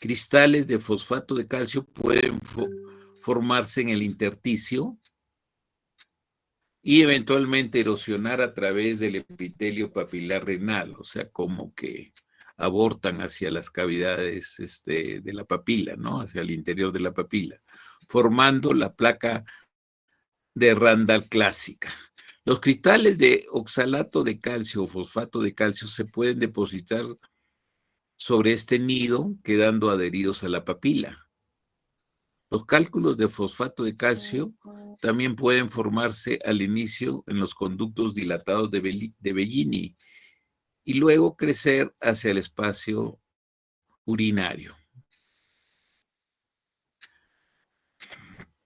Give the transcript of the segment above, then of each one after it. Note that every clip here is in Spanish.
cristales de fosfato de calcio pueden formarse en el intersticio y eventualmente erosionar a través del epitelio papilar renal, o sea, como que abortan hacia las cavidades de la papila, ¿no? Hacia el interior de la papila, formando la placa de Randall clásica. Los cristales de oxalato de calcio o fosfato de calcio se pueden depositar sobre este nido, quedando adheridos a la papila. Los cálculos de fosfato de calcio también pueden formarse al inicio en los conductos dilatados de Bellini y luego crecer hacia el espacio urinario.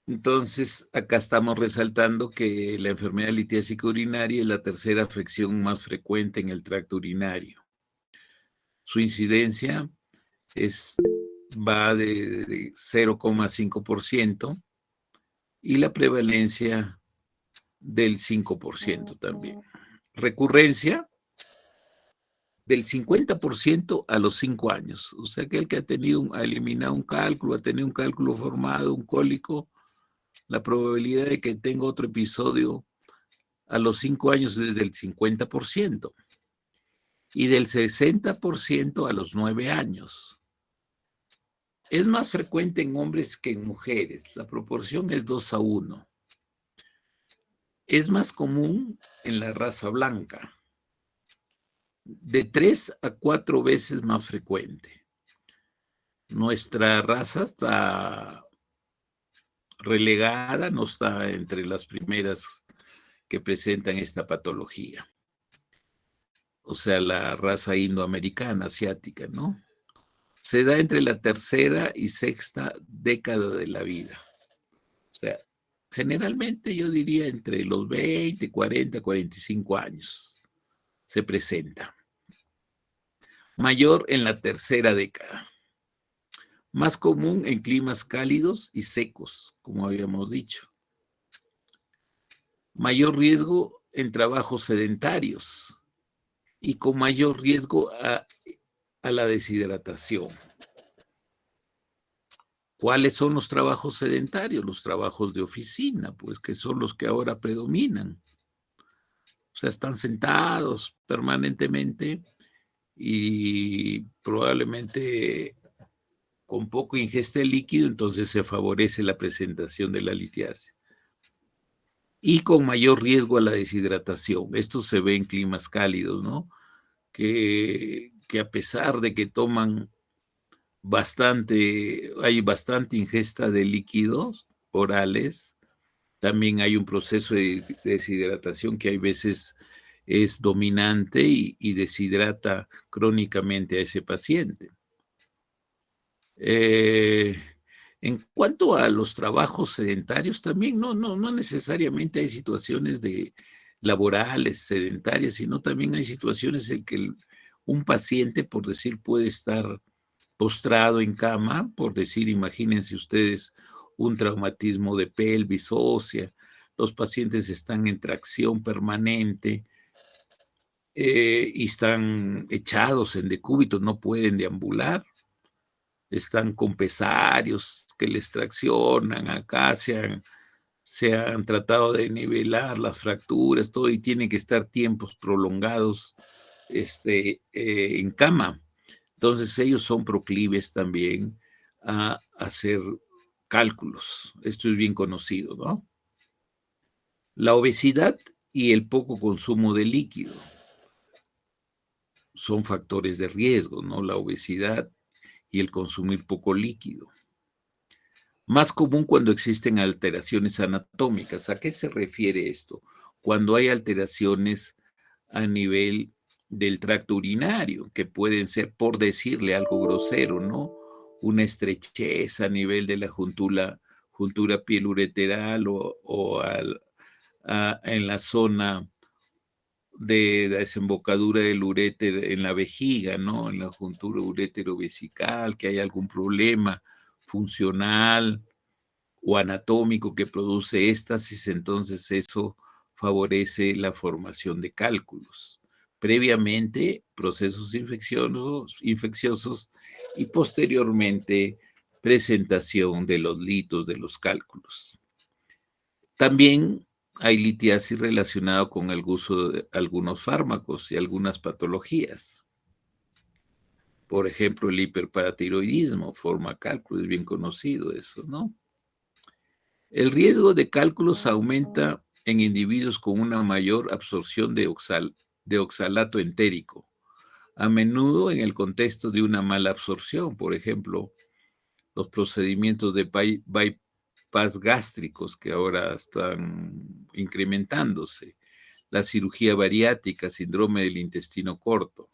Entonces, acá estamos resaltando que la enfermedad litiásica urinaria es la tercera afección más frecuente en el tracto urinario. Su incidencia va de 0,5% y la prevalencia del 5% también. Recurrencia del 50% a los 5 años. O sea que el que ha eliminado un cálculo, ha tenido un cálculo formado, un cólico, la probabilidad de que tenga otro episodio a los 5 años es del 50% y del 60% a los 9 años. Es más frecuente en hombres que en mujeres. La proporción es 2-1. Es más común en la raza blanca, de 3 a 4 veces más frecuente. Nuestra raza está relegada, no está entre las primeras que presentan esta patología. O sea, la raza indoamericana, asiática, ¿no? Se da entre la tercera y sexta década de la vida. O sea, generalmente yo diría entre los 20, 40, 45 años se presenta. Mayor en la tercera década. Más común en climas cálidos y secos, como habíamos dicho. Mayor riesgo en trabajos sedentarios y con mayor riesgo a la deshidratación. ¿Cuáles son los trabajos sedentarios? Los trabajos de oficina, pues que son los que ahora predominan. O sea, están sentados permanentemente y probablemente con poco ingesta de líquido, entonces se favorece la presentación de la litiasis. Y con mayor riesgo a la deshidratación. Esto se ve en climas cálidos, ¿no? Que a pesar de que toman hay bastante ingesta de líquidos orales, también hay un proceso de deshidratación que hay veces es dominante y deshidrata crónicamente a ese paciente. En cuanto a los trabajos sedentarios, también no necesariamente hay situaciones laborales sedentarias, sino también hay situaciones en que un paciente, por decir, puede estar postrado en cama, por decir, imagínense ustedes un traumatismo de pelvis ósea, los pacientes están en tracción permanente y están echados en decúbito, no pueden deambular, están con pesarios que les traccionan, acá se han tratado de nivelar las fracturas, todo, y tienen que estar tiempos prolongados en cama. Entonces ellos son proclives también a hacer cálculos. Esto es bien conocido, ¿no? La obesidad y el poco consumo de líquido son factores de riesgo, ¿no? La obesidad y el consumir poco líquido. Más común cuando existen alteraciones anatómicas. ¿A qué se refiere esto? Cuando hay alteraciones a nivel del tracto urinario, que pueden ser, por decirle algo grosero, ¿no? Una estrechez a nivel de la juntura pielureteral o en la zona de la desembocadura del urétero en la vejiga, ¿no? En la juntura urétero-vesical, que hay algún problema funcional o anatómico que produce éstasis, entonces eso favorece la formación de cálculos. previamente procesos infecciosos y posteriormente presentación de los litos de los cálculos. También hay litiasis relacionado con el uso de algunos fármacos y algunas patologías. Por ejemplo, el hiperparatiroidismo forma cálculos, es bien conocido eso, ¿no? El riesgo de cálculos aumenta en individuos con una mayor absorción de oxalato entérico, a menudo en el contexto de una mala absorción, por ejemplo, los procedimientos de bypass gástricos que ahora están incrementándose, la cirugía bariátrica, síndrome del intestino corto.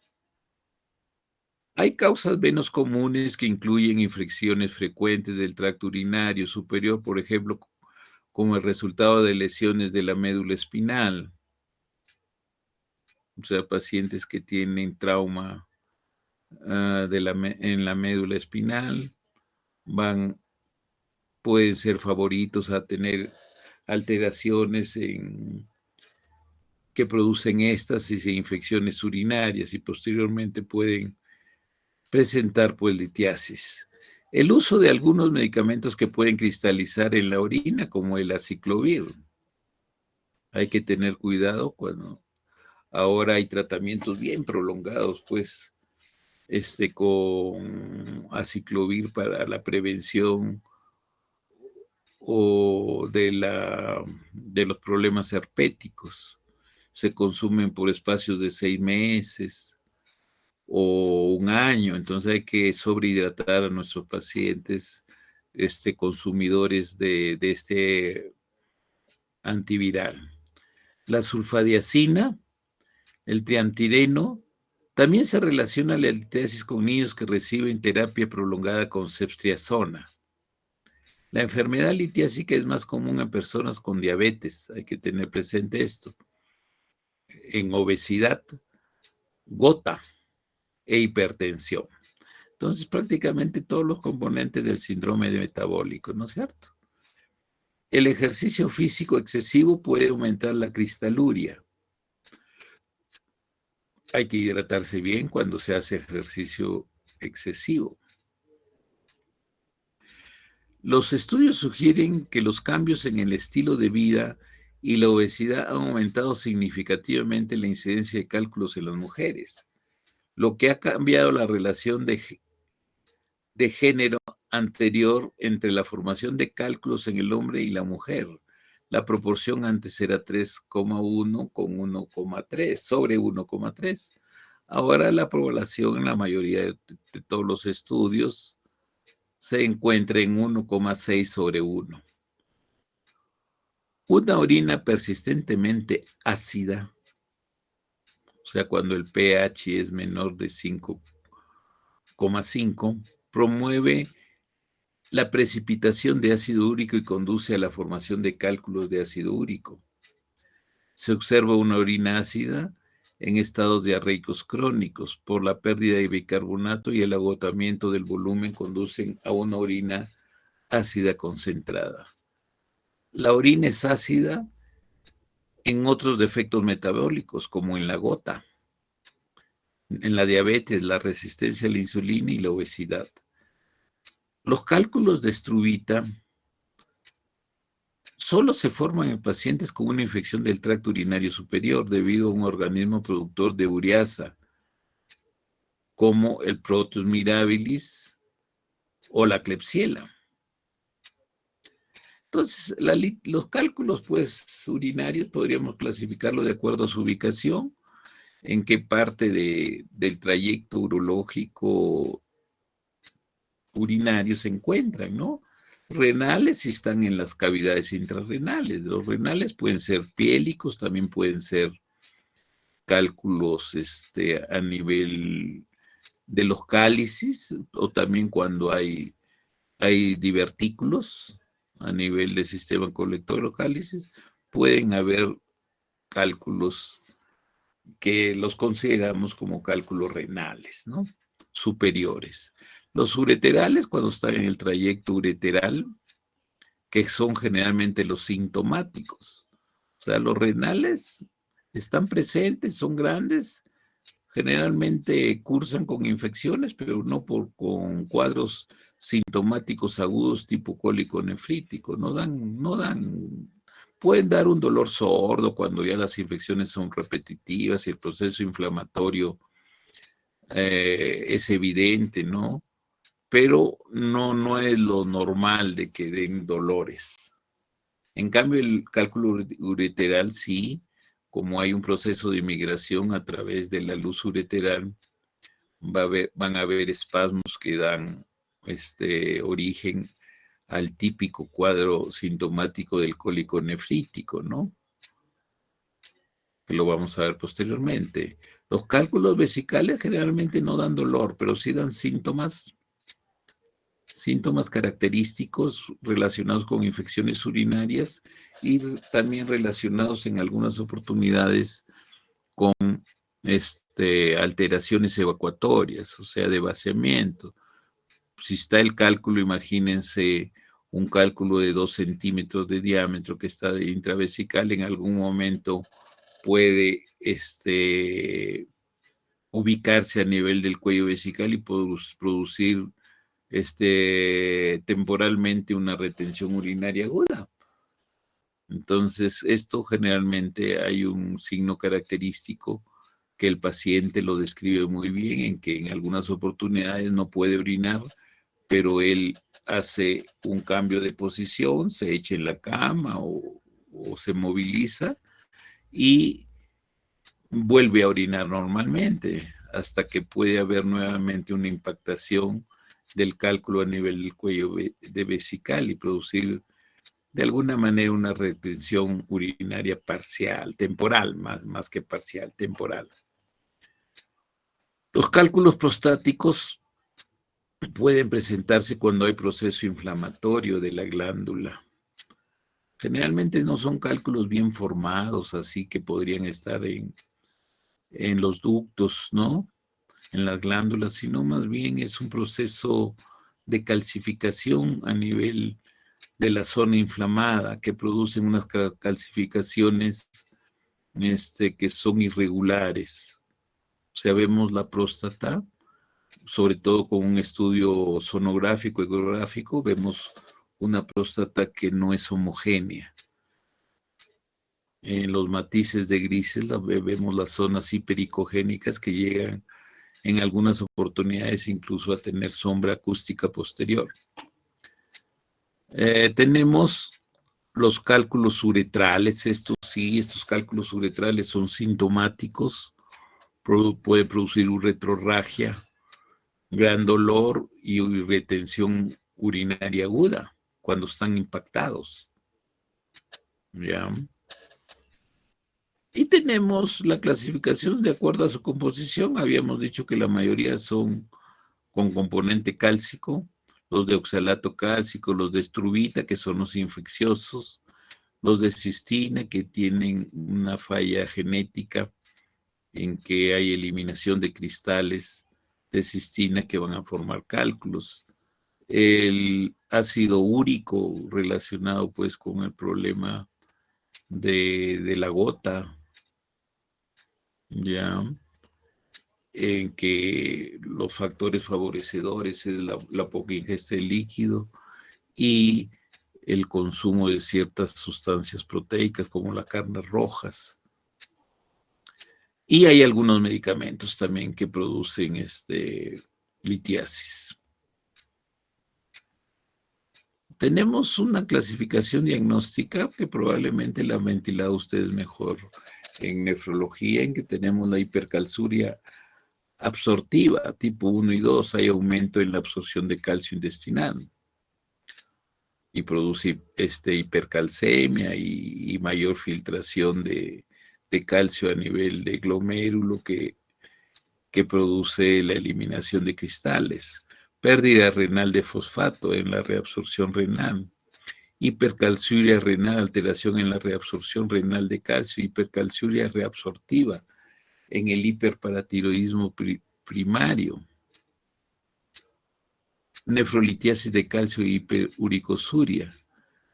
Hay causas menos comunes que incluyen infecciones frecuentes del tracto urinario superior, por ejemplo, como el resultado de lesiones de la médula espinal, o sea, pacientes que tienen trauma en la médula espinal pueden ser favoritos a tener alteraciones que producen éstasis e infecciones urinarias y posteriormente pueden presentar pues litiasis. El uso de algunos medicamentos que pueden cristalizar en la orina, como el aciclovir. Hay que tener cuidado cuando ahora hay tratamientos bien prolongados, pues, con aciclovir para la prevención o de los problemas herpéticos. Se consumen por espacios de 6 meses o un año, entonces hay que sobrehidratar a nuestros pacientes, consumidores de este antiviral. La sulfadiazina, el triamtireno, también se relaciona la litiasis con niños que reciben terapia prolongada con ceftriaxona. La enfermedad litiásica es más común en personas con diabetes, hay que tener presente esto, en obesidad, gota e hipertensión. Entonces, prácticamente todos los componentes del síndrome metabólico, ¿no es cierto? El ejercicio físico excesivo puede aumentar la cristaluria. Hay que hidratarse bien cuando se hace ejercicio excesivo. Los estudios sugieren que los cambios en el estilo de vida y la obesidad han aumentado significativamente la incidencia de cálculos en las mujeres, lo que ha cambiado la relación de género anterior entre la formación de cálculos en el hombre y la mujer. La proporción antes era 3,1 con 1,3, sobre 1,3. Ahora la población, en la mayoría de todos los estudios, se encuentra en 1,6 sobre 1. Una orina persistentemente ácida, o sea, cuando el pH es menor de 5,5, promueve la precipitación de ácido úrico y conduce a la formación de cálculos de ácido úrico. Se observa una orina ácida en estados diarreicos crónicos por la pérdida de bicarbonato y el agotamiento del volumen conducen a una orina ácida concentrada. La orina es ácida en otros defectos metabólicos, como en la gota, en la diabetes, la resistencia a la insulina y la obesidad. Los cálculos de struvita solo se forman en pacientes con una infección del tracto urinario superior debido a un organismo productor de ureasa, como el Proteus mirabilis o la Klebsiella. Entonces, los cálculos pues, urinarios podríamos clasificarlo de acuerdo a su ubicación, en qué parte del trayecto urológico urinario se encuentran, ¿no? Renales si están en las cavidades intrarrenales. Los renales pueden ser piélicos, también pueden ser cálculos a nivel de los cálices o también cuando hay divertículos a nivel del sistema colector de los cálices, pueden haber cálculos que los consideramos como cálculos renales, ¿no? Superiores. Los ureterales, cuando están en el trayecto ureteral, que son generalmente los sintomáticos. O sea, los renales están presentes, son grandes, Generalmente cursan con infecciones, pero no con cuadros sintomáticos agudos tipo cólico nefrítico. Pueden dar un dolor sordo cuando ya las infecciones son repetitivas y el proceso inflamatorio es evidente, ¿no? Pero no es lo normal de que den dolores. En cambio, el cálculo ureteral sí, como hay un proceso de migración a través de la luz ureteral, van a haber espasmos que dan origen al típico cuadro sintomático del cólico nefrítico, ¿no? Que lo vamos a ver posteriormente. Los cálculos vesicales generalmente no dan dolor, pero sí dan síntomas característicos relacionados con infecciones urinarias y también relacionados en algunas oportunidades con alteraciones evacuatorias, o sea, de vaciamiento. Si está el cálculo, imagínense un cálculo de 2 centímetros de diámetro que está de intravesical, en algún momento puede ubicarse a nivel del cuello vesical y producir temporalmente una retención urinaria aguda. Entonces, esto generalmente hay un signo característico que el paciente lo describe muy bien, en que en algunas oportunidades no puede orinar, pero él hace un cambio de posición, se echa en la cama o se moviliza y vuelve a orinar normalmente hasta que puede haber nuevamente una impactación del cálculo a nivel del cuello de vesical y producir de alguna manera una retención urinaria parcial, temporal, más que parcial, temporal. Los cálculos prostáticos pueden presentarse cuando hay proceso inflamatorio de la glándula. Generalmente no son cálculos bien formados, así que podrían estar en los ductos, ¿no? En las glándulas, sino más bien es un proceso de calcificación a nivel de la zona inflamada que producen unas calcificaciones que son irregulares. O sea, vemos la próstata, sobre todo con un estudio sonográfico, ecográfico, vemos una próstata que no es homogénea. En los matices de grises vemos las zonas hipericogénicas que llegan en algunas oportunidades incluso a tener sombra acústica posterior. Tenemos los cálculos uretrales, estos cálculos uretrales son sintomáticos, pueden producir uretrorragia, gran dolor y retención urinaria aguda cuando están impactados. ¿Ya? Y tenemos la clasificación de acuerdo a su composición. Habíamos dicho que la mayoría son con componente cálcico, los de oxalato cálcico, los de estrubita, que son los infecciosos, los de cistina, que tienen una falla genética en que hay eliminación de cristales de cistina que van a formar cálculos. El ácido úrico relacionado pues con el problema de la gota, ya, en que los factores favorecedores es la poca ingesta de líquido y el consumo de ciertas sustancias proteicas como las carnes rojas. Y hay algunos medicamentos también que producen litiasis. Tenemos una clasificación diagnóstica que probablemente la han ventilado ustedes mejor en nefrología, en que tenemos la hipercalciuria absortiva, tipo 1 y 2, hay aumento en la absorción de calcio intestinal y produce hipercalcemia y mayor filtración de calcio a nivel de glomérulo que produce la eliminación de cristales, pérdida renal de fosfato en la reabsorción renal, hipercalciuria renal, alteración en la reabsorción renal de calcio, hipercalciuria reabsortiva en el hiperparatiroidismo primario, nefrolitiasis de calcio y hiperuricosuria,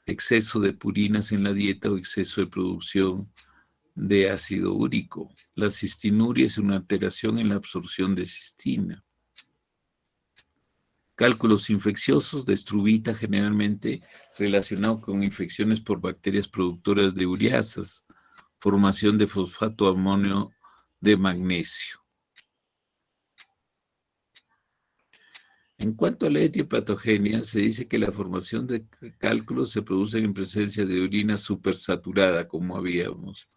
exceso de purinas en la dieta o exceso de producción de ácido úrico. La cistinuria es una alteración en la absorción de cistina. Cálculos infecciosos de estrubita, generalmente relacionado con infecciones por bacterias productoras de ureasas, formación de fosfato amonio de magnesio. En cuanto a la etiopatogenia, se dice que la formación de cálculos se produce en presencia de orina supersaturada, como habíamos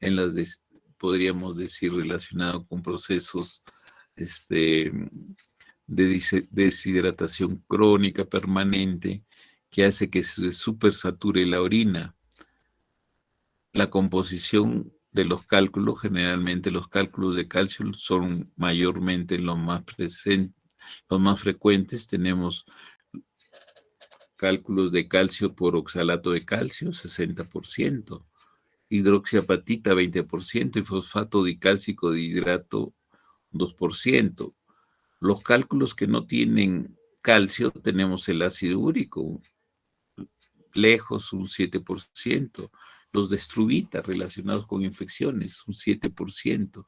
en las podríamos decir relacionado con procesos de deshidratación crónica permanente que hace que se supersature la orina. La composición de los cálculos, generalmente los cálculos de calcio son mayormente los más frecuentes. Tenemos cálculos de calcio por oxalato de calcio, 60%, hidroxiapatita, 20%, y fosfato dicálcico de hidrato, 2%. Los cálculos que no tienen calcio, tenemos el ácido úrico, lejos, un 7%. Los de estrubita relacionados con infecciones, un 7%.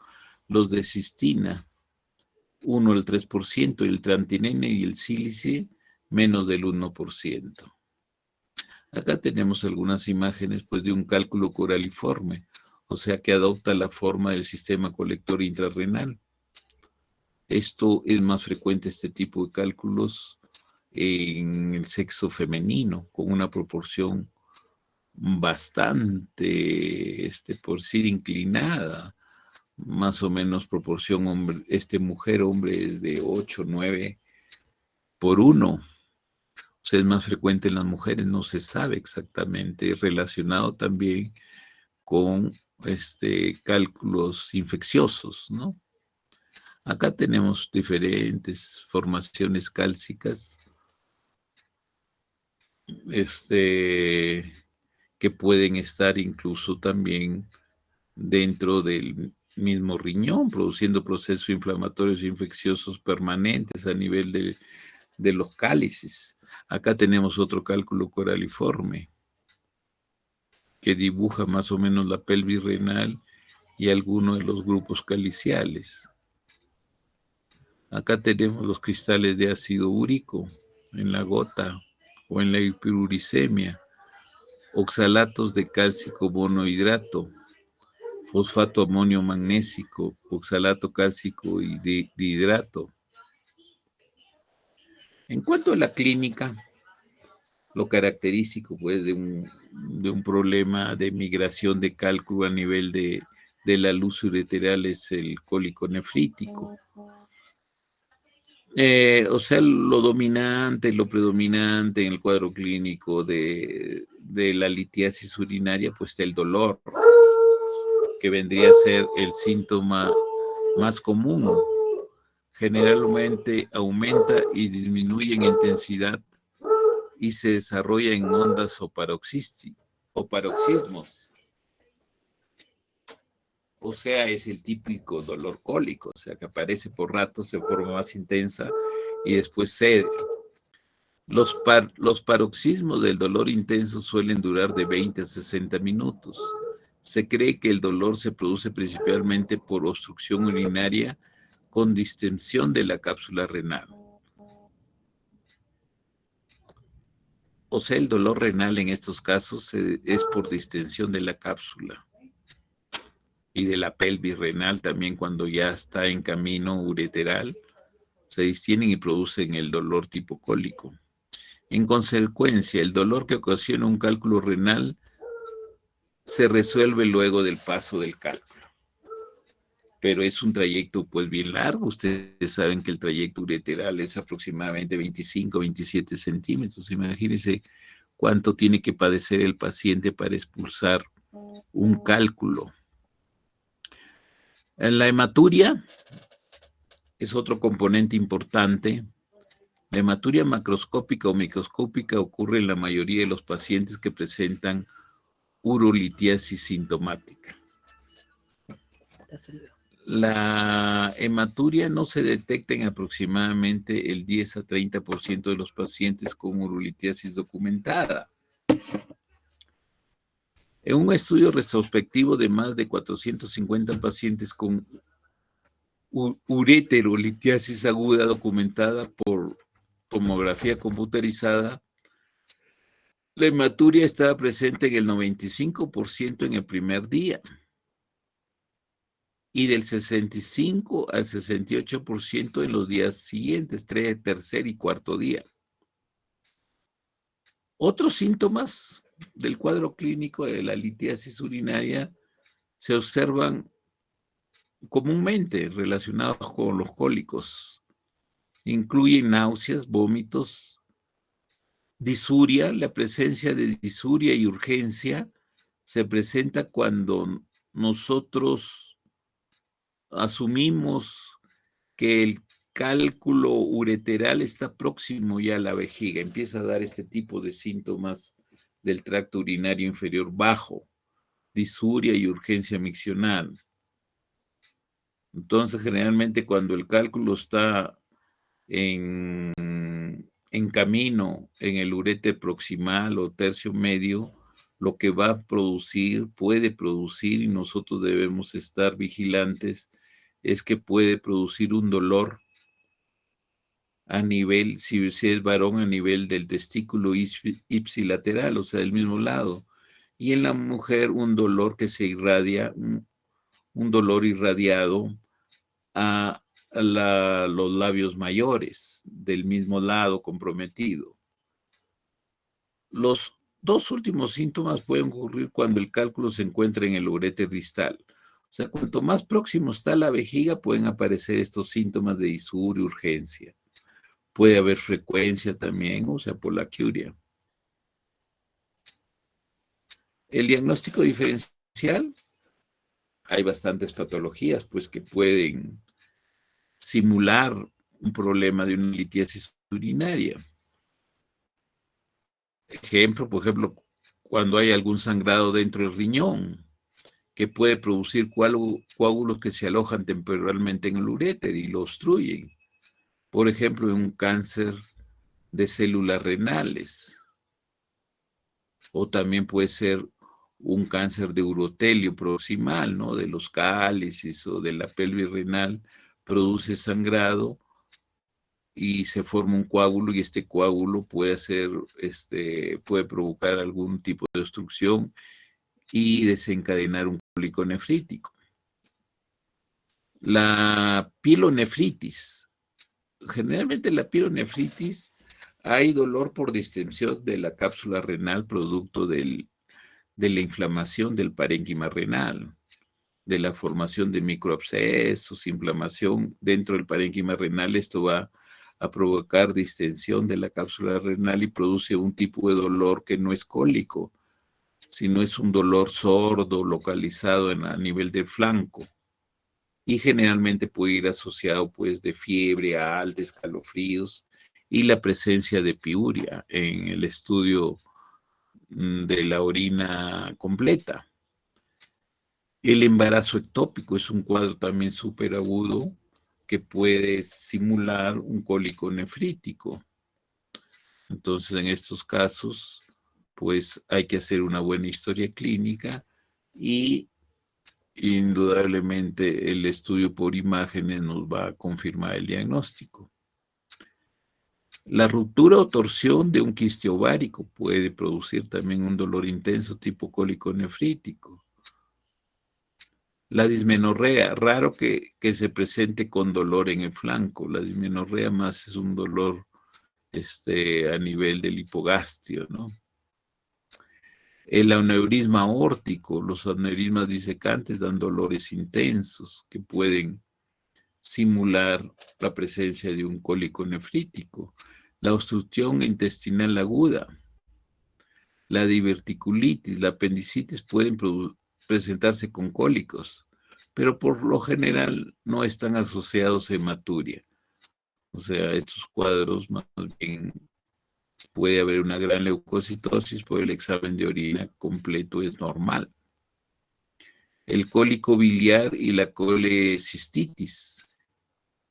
Los de cistina, 1 al 3%. Y el trantinene y el sílice, menos del 1%. Acá tenemos algunas imágenes pues, de un cálculo coraliforme, o sea que adopta la forma del sistema colector intrarrenal. Esto es más frecuente, este tipo de cálculos, en el sexo femenino, con una proporción bastante, por decir, inclinada, más o menos proporción mujer-hombre es de 8, 9 por 1. O sea, es más frecuente en las mujeres, no se sabe exactamente, relacionado también con cálculos infecciosos, ¿no? Acá tenemos diferentes formaciones cálcicas, que pueden estar incluso también dentro del mismo riñón, produciendo procesos inflamatorios e infecciosos permanentes a nivel de los cálices. Acá tenemos otro cálculo coraliforme que dibuja más o menos la pelvis renal y algunos de los grupos caliciales. Acá tenemos los cristales de ácido úrico en la gota o en la hiperuricemia, oxalatos de cálcico monohidrato, fosfato amonio magnésico, oxalato cálcico y dihidrato. En cuanto a la clínica, lo característico pues, de un problema de migración de cálculo a nivel de la luz ureteral es el cólico nefrítico. O sea, lo predominante en el cuadro clínico de la litiasis urinaria, pues el dolor, que vendría a ser el síntoma más común. Generalmente aumenta y disminuye en intensidad y se desarrolla en ondas o paroxismos. O sea, es el típico dolor cólico, o sea, que aparece por ratos de forma más intensa y después cede. Los paroxismos del dolor intenso suelen durar de 20 a 60 minutos. Se cree que el dolor se produce principalmente por obstrucción urinaria con distensión de la cápsula renal. O sea, el dolor renal en estos casos es por distensión de la cápsula y de la pelvis renal también, cuando ya está en camino ureteral, se distienden y producen el dolor tipo cólico. En consecuencia, el dolor que ocasiona un cálculo renal se resuelve luego del paso del cálculo. Pero es un trayecto pues bien largo. Ustedes saben que el trayecto ureteral es aproximadamente 25, 27 centímetros. Imagínense cuánto tiene que padecer el paciente para expulsar un cálculo. En la hematuria es otro componente importante. La hematuria macroscópica o microscópica ocurre en la mayoría de los pacientes que presentan urolitiasis sintomática. La hematuria no se detecta en aproximadamente el 10 a 30% de los pacientes con urolitiasis documentada. En un estudio retrospectivo de más de 450 pacientes con ureterolitiasis aguda documentada por tomografía computerizada, la hematuria estaba presente en el 95% en el primer día y del 65 al 68% en los días siguientes, tercer y cuarto día. Otros síntomas del cuadro clínico de la litiasis urinaria se observan comúnmente relacionados con los cólicos. Incluyen náuseas, vómitos, disuria. La presencia de disuria y urgencia se presenta cuando nosotros asumimos que el cálculo ureteral está próximo ya a la vejiga, empieza a dar este tipo de síntomas del tracto urinario inferior bajo, disuria y urgencia miccional. Entonces, generalmente cuando el cálculo está en camino en el ureter proximal o tercio medio, lo que va a producir, puede producir, y nosotros debemos estar vigilantes, es que puede producir un dolor a nivel, si es varón, a nivel del testículo ipsilateral, o sea, del mismo lado. Y en la mujer un dolor que se irradia, un dolor irradiado a los labios mayores del mismo lado comprometido. Los dos últimos síntomas pueden ocurrir cuando el cálculo se encuentra en el ureter distal. O sea, cuanto más próximo está la vejiga, pueden aparecer estos síntomas de disuria, urgencia. Puede haber frecuencia también, o sea, poliacuria. El diagnóstico diferencial, hay bastantes patologías, pues, que pueden simular un problema de una litiasis urinaria. Por ejemplo, cuando hay algún sangrado dentro del riñón, que puede producir coágulos que se alojan temporalmente en el uréter y lo obstruyen. Por ejemplo, en un cáncer de células renales. O también puede ser un cáncer de urotelio proximal, ¿no? De los cálices o de la pelvis renal, produce sangrado y se forma un coágulo, y este coágulo puede puede provocar algún tipo de obstrucción y desencadenar un cólico nefrítico. La pielonefritis. Generalmente la pielonefritis, hay dolor por distensión de la cápsula renal producto de la inflamación del parénquima renal, de la formación de microabscesos, inflamación dentro del parénquima renal. Esto va a provocar distensión de la cápsula renal y produce un tipo de dolor que no es cólico, sino es un dolor sordo localizado a nivel del flanco. Y generalmente puede ir asociado, pues, de fiebre alta, escalofríos y la presencia de piuria en el estudio de la orina completa. El embarazo ectópico es un cuadro también súper agudo que puede simular un cólico nefrítico. Entonces, en estos casos, pues hay que hacer una buena historia clínica y indudablemente el estudio por imágenes nos va a confirmar el diagnóstico. La ruptura o torsión de un quiste ovárico puede producir también un dolor intenso tipo cólico nefrítico. La dismenorrea, raro que se presente con dolor en el flanco. La dismenorrea más es un dolor a nivel del hipogastrio, ¿no? El aneurisma aórtico, los aneurismas disecantes dan dolores intensos que pueden simular la presencia de un cólico nefrítico. La obstrucción intestinal aguda, la diverticulitis, la apendicitis pueden presentarse con cólicos, pero por lo general no están asociados a hematuria. O sea, estos cuadros más bien puede haber una gran leucocitosis, pero el examen de orina completo es normal. El cólico biliar y la colecistitis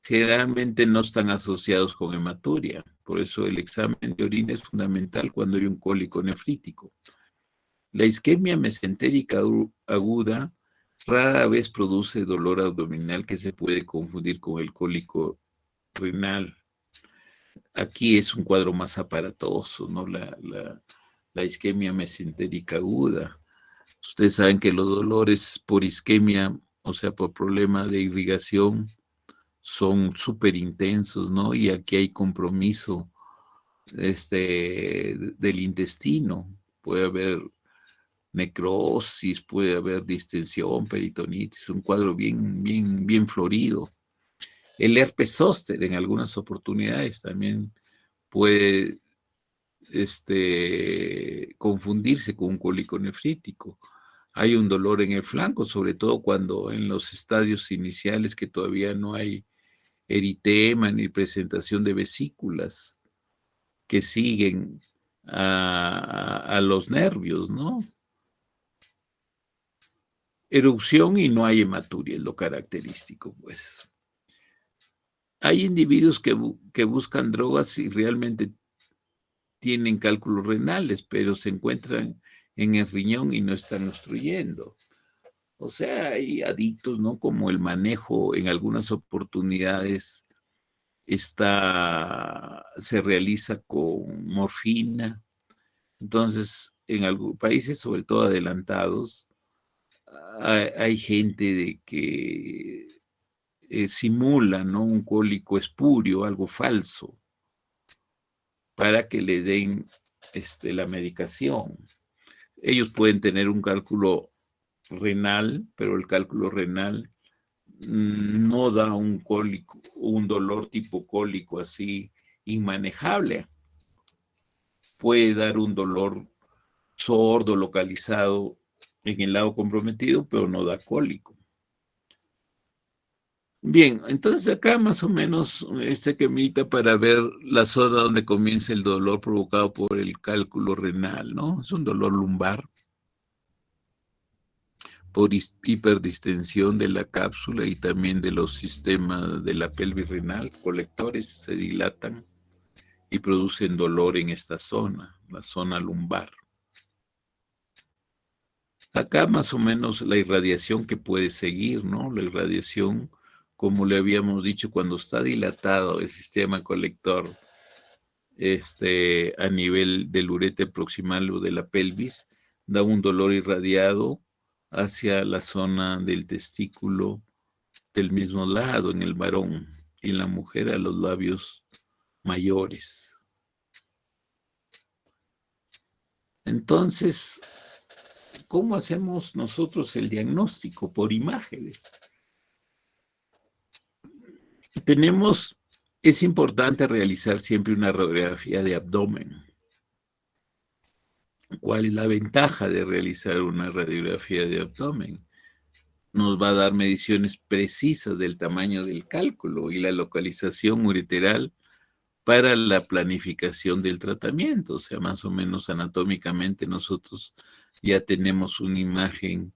generalmente no están asociados con hematuria. Por eso el examen de orina es fundamental cuando hay un cólico nefrítico. La isquemia mesentérica aguda rara vez produce dolor abdominal que se puede confundir con el cólico renal. Aquí es un cuadro más aparatoso, ¿no? La isquemia mesentérica aguda. Ustedes saben que los dolores por isquemia, o sea, por problema de irrigación, son súper intensos, ¿no? Y aquí hay compromiso del intestino. Puede haber necrosis, puede haber distensión, peritonitis, un cuadro bien florido. El herpes zóster en algunas oportunidades también puede confundirse con un cólico nefrítico. Hay un dolor en el flanco, sobre todo cuando en los estadios iniciales que todavía no hay eritema ni presentación de vesículas que siguen a los nervios, ¿no? Erupción y no hay hematuria, es lo característico, pues. Hay individuos que buscan drogas y realmente tienen cálculos renales, pero se encuentran en el riñón y no están obstruyendo. O sea, hay adictos, ¿no? Como el manejo en algunas oportunidades se realiza con morfina. Entonces, en algunos países, sobre todo adelantados, hay gente de que simula, ¿no? Un cólico espurio, algo falso, para que le den la medicación. Ellos pueden tener un cálculo renal, pero el cálculo renal no da un cólico, un dolor tipo cólico así inmanejable. Puede dar un dolor sordo, localizado en el lado comprometido, pero no da cólico. Bien, entonces acá más o menos este esquemita para ver la zona donde comienza el dolor provocado por el cálculo renal, ¿no? Es un dolor lumbar por hiperdistensión de la cápsula y también de los sistemas de la pelvis renal, colectores se dilatan y producen dolor en esta zona, la zona lumbar. Acá más o menos la irradiación que puede seguir, ¿no? La irradiación, como le habíamos dicho, cuando está dilatado el sistema colector a nivel del urete proximal o de la pelvis, da un dolor irradiado hacia la zona del testículo del mismo lado en el varón y en la mujer a los labios mayores. Entonces, ¿cómo hacemos nosotros el diagnóstico? Por imágenes. Es importante realizar siempre una radiografía de abdomen. ¿Cuál es la ventaja de realizar una radiografía de abdomen? Nos va a dar mediciones precisas del tamaño del cálculo y la localización ureteral para la planificación del tratamiento. O sea, más o menos anatómicamente nosotros ya tenemos una imagen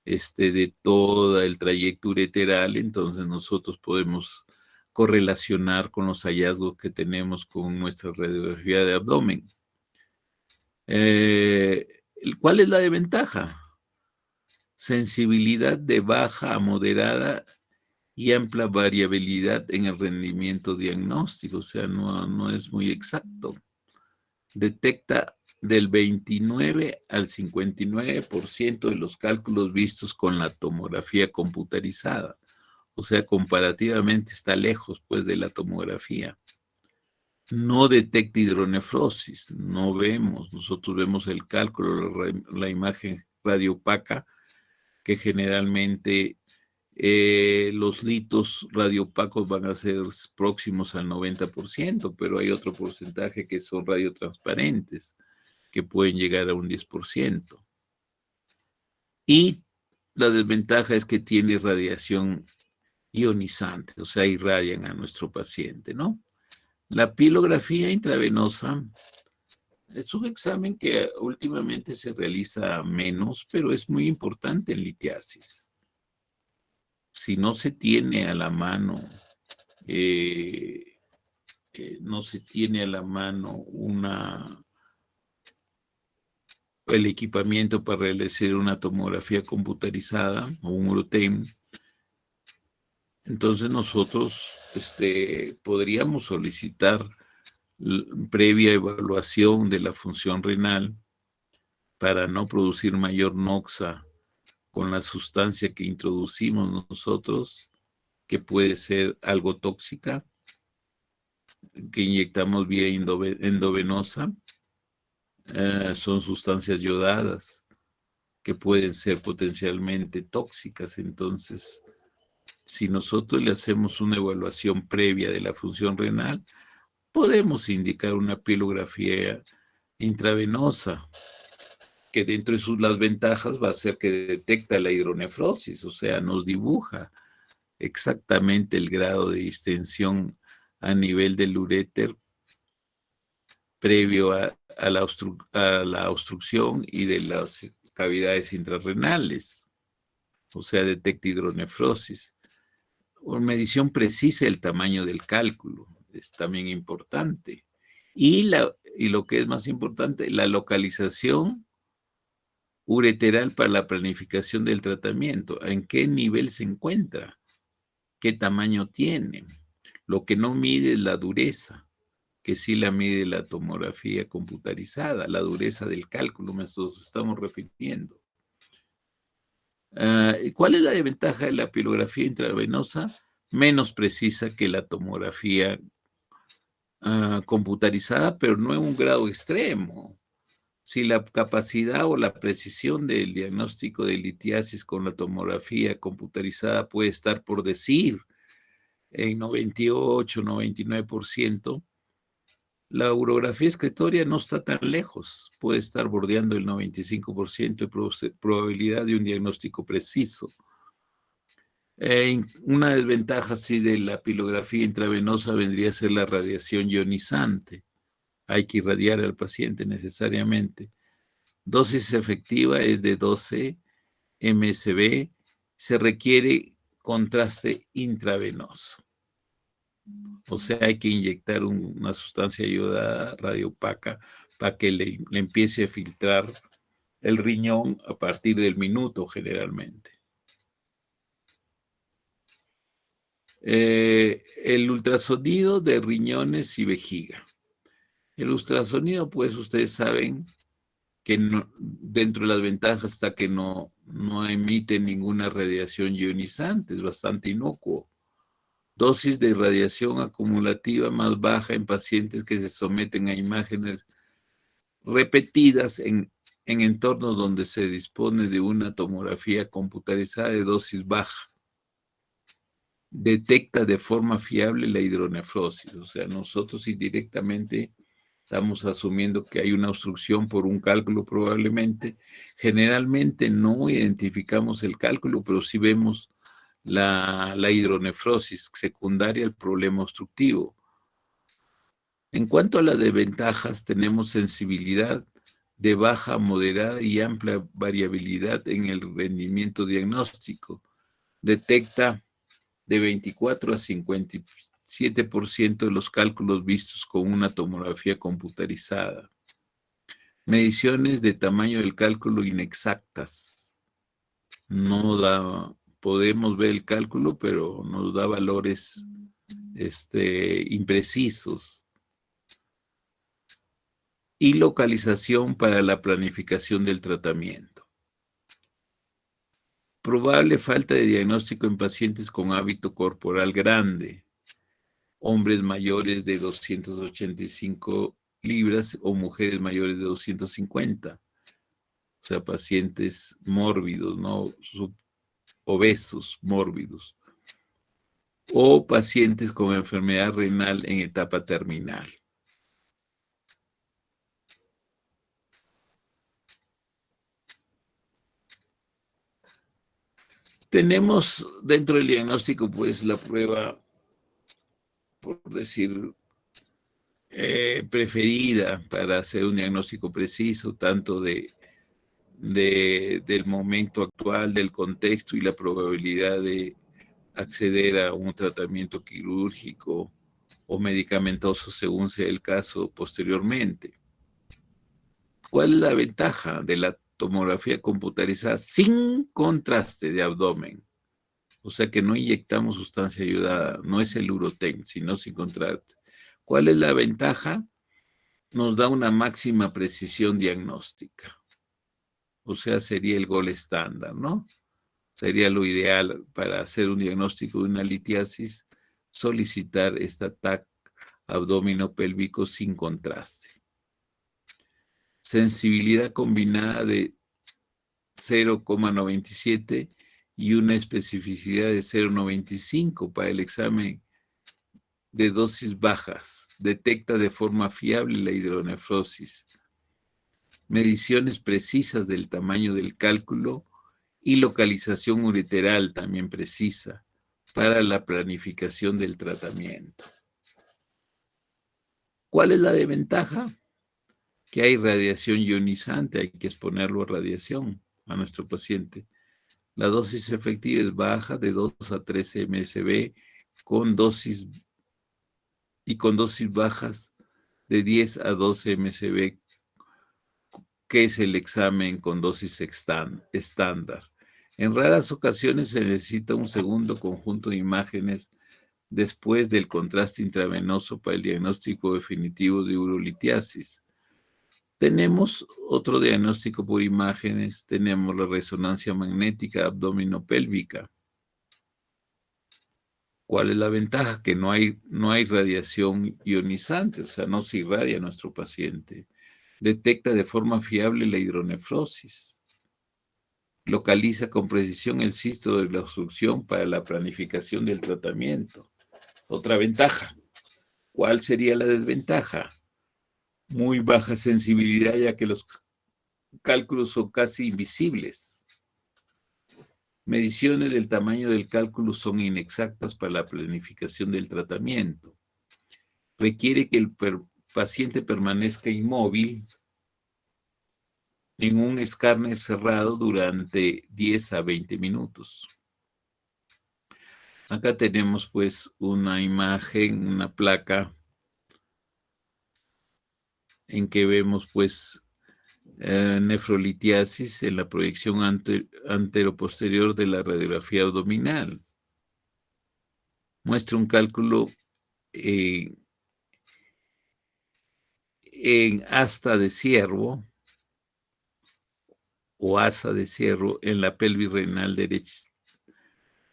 de todo el trayecto ureteral, entonces nosotros podemos correlacionar con los hallazgos que tenemos con nuestra radiografía de abdomen. ¿Cuál es la desventaja? Sensibilidad de baja a moderada y amplia variabilidad en el rendimiento diagnóstico, o sea, no es muy exacto. Detecta del 29 al 59% de los cálculos vistos con la tomografía computarizada, o sea, comparativamente está lejos, pues, de la tomografía. No detecta hidronefrosis, no vemos, nosotros vemos el cálculo, la imagen radiopaca, que generalmente los litos radiopacos van a ser próximos al 90%, pero hay otro porcentaje que son radiotransparentes, que pueden llegar a un 10%. Y la desventaja es que tiene radiación ionizante, o sea, irradian a nuestro paciente, ¿no? La pilografía intravenosa es un examen que últimamente se realiza menos, pero es muy importante en litiasis. Si no se tiene a la mano, no se tiene a la mano el equipamiento para realizar una tomografía computarizada o un UTEM, entonces nosotros podríamos solicitar previa evaluación de la función renal para no producir mayor noxa con la sustancia que introducimos nosotros, que puede ser algo tóxica, que inyectamos vía endovenosa. Son sustancias yodadas que pueden ser potencialmente tóxicas. Entonces, si nosotros le hacemos una evaluación previa de la función renal, podemos indicar una pilografía intravenosa, que dentro de las ventajas va a ser que detecta la hidronefrosis, o sea, nos dibuja exactamente el grado de distensión a nivel del uréter previo a la obstrucción y de las cavidades intrarrenales, o sea, detecta hidronefrosis. Una medición precisa del tamaño del cálculo es también importante. Y lo que es más importante, la localización ureteral para la planificación del tratamiento. ¿En qué nivel se encuentra? ¿Qué tamaño tiene? Lo que no mide es la dureza, que sí la mide la tomografía computarizada, la dureza del cálculo, nos estamos refiriendo. ¿Cuál es la desventaja de la pilografía intravenosa? Menos precisa que la tomografía computarizada, pero no en un grado extremo. Si la capacidad o la precisión del diagnóstico de litiasis con la tomografía computarizada puede estar por decir en 98, 99%, la urografía excretoria no está tan lejos, puede estar bordeando el 95% de probabilidad de un diagnóstico preciso. Una desventaja sí de la pilografía intravenosa vendría a ser la radiación ionizante. Hay que irradiar al paciente necesariamente. Dosis efectiva es de 12 MSB. Se requiere contraste intravenoso. O sea, hay que inyectar una sustancia ayudada radiopaca para que le empiece a filtrar el riñón a partir del minuto generalmente. El ultrasonido de riñones y vejiga. El ultrasonido, pues ustedes saben que dentro de las ventajas está que no emite ninguna radiación ionizante, es bastante inocuo. Dosis de radiación acumulativa más baja en pacientes que se someten a imágenes repetidas en entornos donde se dispone de una tomografía computarizada de dosis baja. Detecta de forma fiable la hidronefrosis, o sea, nosotros indirectamente estamos asumiendo que hay una obstrucción por un cálculo probablemente. Generalmente no identificamos el cálculo, pero sí vemos la hidronefrosis secundaria al problema obstructivo. En cuanto a las desventajas, tenemos sensibilidad de baja, moderada y amplia variabilidad en el rendimiento diagnóstico. Detecta de 24 a 57% de los cálculos vistos con una tomografía computarizada. Mediciones de tamaño del cálculo inexactas. Podemos ver el cálculo, pero nos da valores imprecisos. Y localización para la planificación del tratamiento. Probable falta de diagnóstico en pacientes con hábito corporal grande, hombres mayores de 285 libras o mujeres mayores de 250, o sea, pacientes mórbidos, ¿no? Obesos, mórbidos, o pacientes con enfermedad renal en etapa terminal. Tenemos dentro del diagnóstico, pues, la prueba, por decir, preferida para hacer un diagnóstico preciso, tanto del momento actual, del contexto y la probabilidad de acceder a un tratamiento quirúrgico o medicamentoso según sea el caso posteriormente. ¿Cuál es la ventaja de la tomografía computarizada sin contraste de abdomen? O sea que no inyectamos sustancia ayudada, no es el Urotem, sino sin contraste. ¿Cuál es la ventaja? Nos da una máxima precisión diagnóstica. O sea, sería el gol estándar, ¿no? Sería lo ideal para hacer un diagnóstico de una litiasis, solicitar esta TAC abdominopélvico sin contraste. Sensibilidad combinada de 0,97 y una especificidad de 0,95 para el examen de dosis bajas. Detecta de forma fiable la hidronefrosis. Mediciones precisas del tamaño del cálculo y localización ureteral también precisa para la planificación del tratamiento. ¿Cuál es la desventaja? Que hay radiación ionizante, hay que exponerlo a radiación a nuestro paciente. La dosis efectiva es baja, de 2 a 13 MSB, con dosis bajas de 10 a 12 MSB, que es el examen con dosis estándar. En raras ocasiones se necesita un segundo conjunto de imágenes después del contraste intravenoso para el diagnóstico definitivo de urolitiasis. Tenemos otro diagnóstico por imágenes, tenemos la resonancia magnética abdominopélvica. ¿Cuál es la ventaja? Que no hay radiación ionizante, o sea, no se irradia a nuestro paciente. Detecta de forma fiable la hidronefrosis. Localiza con precisión el cisto de la obstrucción para la planificación del tratamiento. Otra ventaja. ¿Cuál sería la desventaja? Muy baja sensibilidad, ya que los cálculos son casi invisibles. Mediciones del tamaño del cálculo son inexactas para la planificación del tratamiento. Requiere que el paciente permanezca inmóvil en un escáner cerrado durante 10 a 20 minutos. Acá tenemos pues una imagen, una placa en que vemos pues nefrolitiasis en la proyección anteroposterior de la radiografía abdominal. Muestra un cálculo en asta de ciervo o asa de ciervo en la pelvis renal derecha.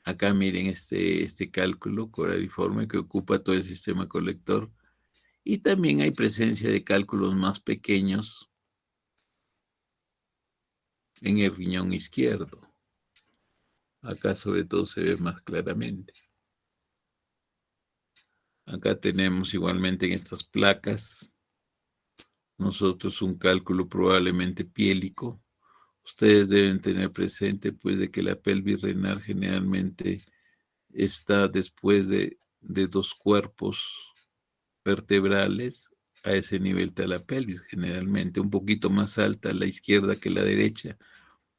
Acá miren este cálculo coraliforme que ocupa todo el sistema colector. Y también hay presencia de cálculos más pequeños en el riñón izquierdo. Acá sobre todo se ve más claramente. Acá tenemos igualmente en estas placas nosotros un cálculo probablemente piélico. Ustedes deben tener presente pues de que la pelvis renal generalmente está después de dos cuerpos vertebrales. A ese nivel está la pelvis, generalmente un poquito más alta a la izquierda que la derecha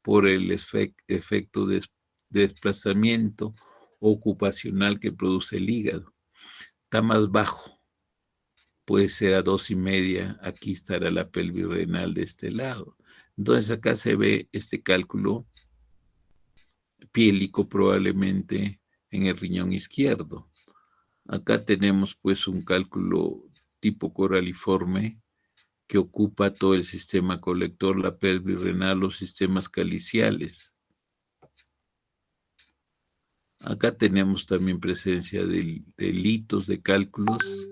por el efecto de desplazamiento ocupacional que produce el hígado. Está más bajo, puede ser a 2,5, aquí estará la pelvis renal de este lado. Entonces acá se ve este cálculo piélico probablemente en el riñón izquierdo. Acá tenemos pues un cálculo tipo coraliforme que ocupa todo el sistema colector, la pelvis renal, los sistemas caliciales. Acá tenemos también presencia de hitos de cálculos,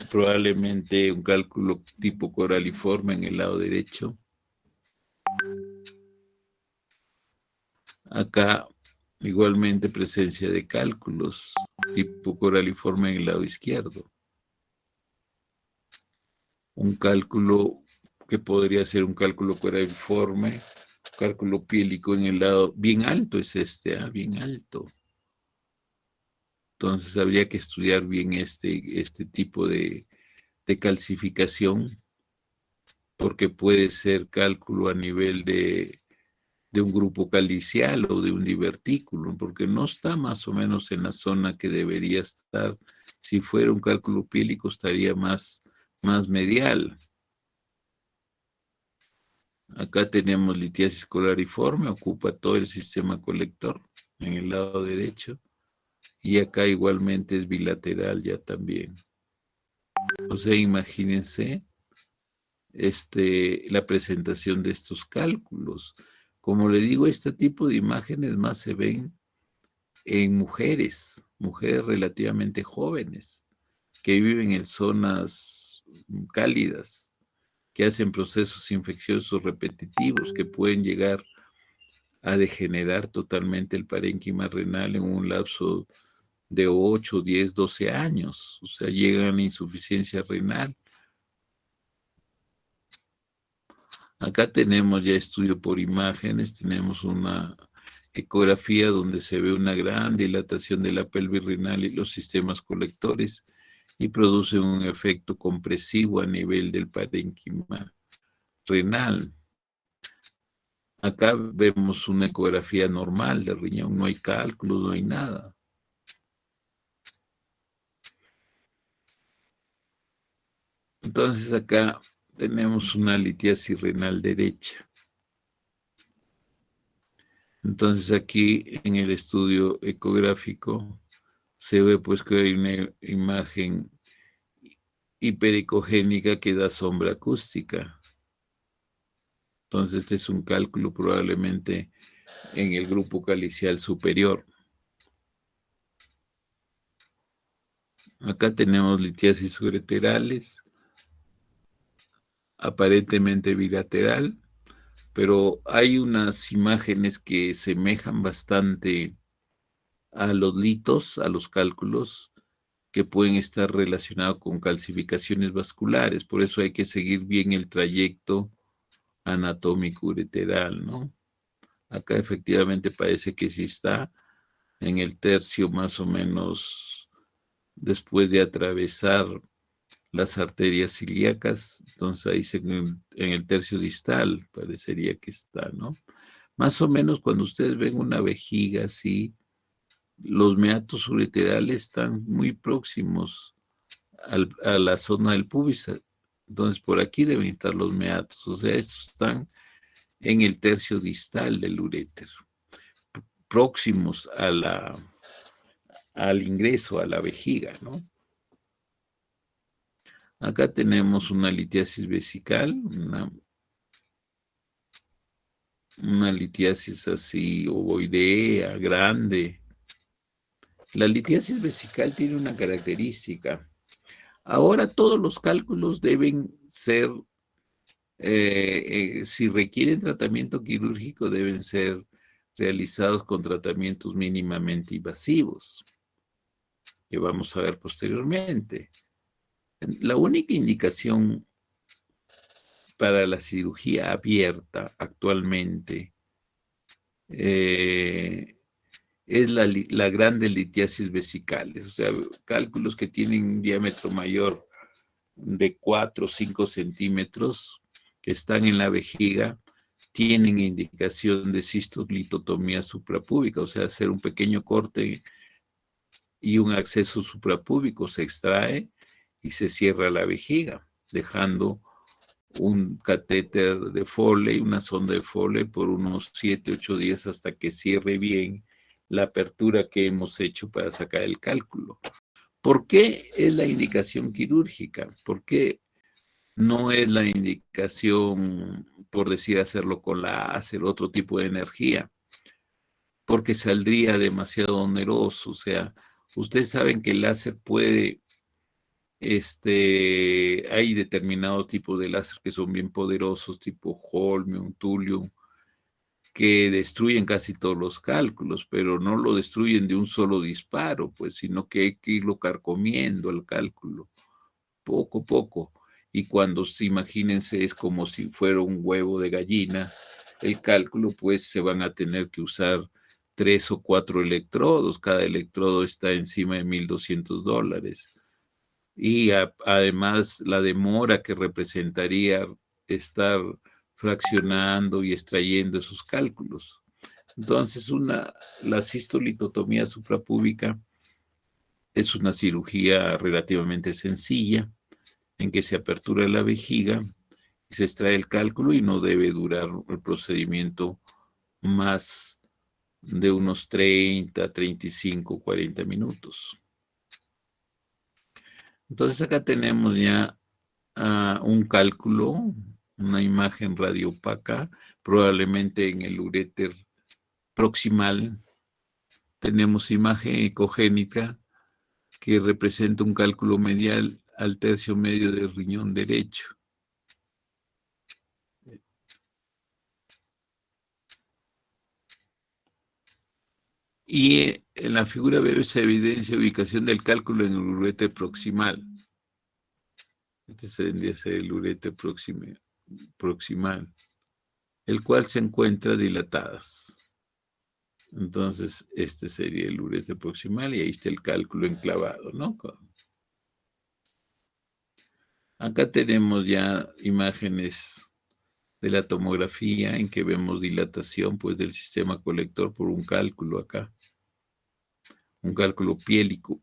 probablemente un cálculo tipo coraliforme en el lado derecho. Acá igualmente presencia de cálculos tipo coraliforme en el lado izquierdo. Un cálculo que podría ser un cálculo coraliforme, cálculo piélico en el lado bien alto es bien alto. Entonces habría que estudiar bien este tipo de calcificación, porque puede ser cálculo a nivel de un grupo calicial o de un divertículo, porque no está más o menos en la zona que debería estar. Si fuera un cálculo piélico estaría más medial. Acá tenemos litiasis colariforme, ocupa todo el sistema colector en el lado derecho. Y acá igualmente es bilateral ya también. O sea, imagínense la presentación de estos cálculos. Como le digo, este tipo de imágenes más se ven en mujeres relativamente jóvenes, que viven en zonas cálidas, que hacen procesos infecciosos repetitivos, que pueden llegar a degenerar totalmente el parénquima renal en un lapso de 8, 10, 12 años. O sea, llegan a insuficiencia renal. Acá tenemos ya estudio por imágenes, tenemos una ecografía donde se ve una gran dilatación de la pelvis renal y los sistemas colectores y produce un efecto compresivo a nivel del parénquima renal. Acá vemos una ecografía normal del riñón, no hay cálculos, no hay nada. Entonces acá tenemos una litiasis renal derecha. Entonces aquí en el estudio ecográfico se ve pues que hay una imagen hiperecogénica que da sombra acústica. Entonces este es un cálculo probablemente en el grupo calicial superior. Acá tenemos litiasis ureterales, aparentemente bilateral, pero hay unas imágenes que semejan bastante a los litos, a los cálculos, que pueden estar relacionados con calcificaciones vasculares. Por eso hay que seguir bien el trayecto anatómico ureteral, ¿no? Acá efectivamente parece que sí está en el tercio más o menos después de atravesar las arterias ilíacas, entonces ahí en el tercio distal parecería que está, ¿no? Más o menos cuando ustedes ven una vejiga así, los meatos ureterales están muy próximos a la zona del pubis, entonces por aquí deben estar los meatos, o sea, estos están en el tercio distal del uréter, próximos al ingreso, a la vejiga, ¿no? Acá tenemos una litiasis vesical, una litiasis así ovoidea, grande. La litiasis vesical tiene una característica. Ahora todos los cálculos deben ser, si requieren tratamiento quirúrgico, deben ser realizados con tratamientos mínimamente invasivos, que vamos a ver posteriormente. La única indicación para la cirugía abierta actualmente es la grande litiasis vesicales, o sea, cálculos que tienen un diámetro mayor de 4 o 5 centímetros, que están en la vejiga, tienen indicación de cistolitotomía suprapúbica, o sea, hacer un pequeño corte y un acceso suprapúbico, se extrae y se cierra la vejiga, dejando un catéter de Foley, una sonda de Foley por unos 7, 8 días hasta que cierre bien la apertura que hemos hecho para sacar el cálculo. ¿Por qué es la indicación quirúrgica? ¿Por qué no es la indicación, por decir, hacerlo con láser, otro tipo de energía? Porque saldría demasiado oneroso. O sea, ustedes saben que el láser puede, hay determinados tipos de láser que son bien poderosos, tipo holmium, thulium, que destruyen casi todos los cálculos, pero no lo destruyen de un solo disparo, pues, sino que hay que irlo carcomiendo el cálculo, poco a poco. Y cuando, imagínense, es como si fuera un huevo de gallina, el cálculo, pues se van a tener que usar 3 o 4 electrodos, cada electrodo está encima de $1,200. Y además la demora que representaría estar fraccionando y extrayendo esos cálculos. Entonces, la cistolitotomía suprapúbica es una cirugía relativamente sencilla en que se apertura la vejiga, se extrae el cálculo y no debe durar el procedimiento más de unos 30, 35, 40 minutos. Entonces acá tenemos ya un cálculo, una imagen radiopaca, probablemente en el uréter proximal. Tenemos imagen ecogénica que representa un cálculo medial al tercio medio del riñón derecho. Y en la figura B se evidencia ubicación del cálculo en el uréter proximal. Este tendría a ser el uréter proximal, el cual se encuentra dilatadas. Entonces, este sería el uréter proximal y ahí está el cálculo enclavado, ¿no? Acá tenemos ya imágenes de la tomografía en que vemos dilatación pues, del sistema colector por un cálculo acá. Un cálculo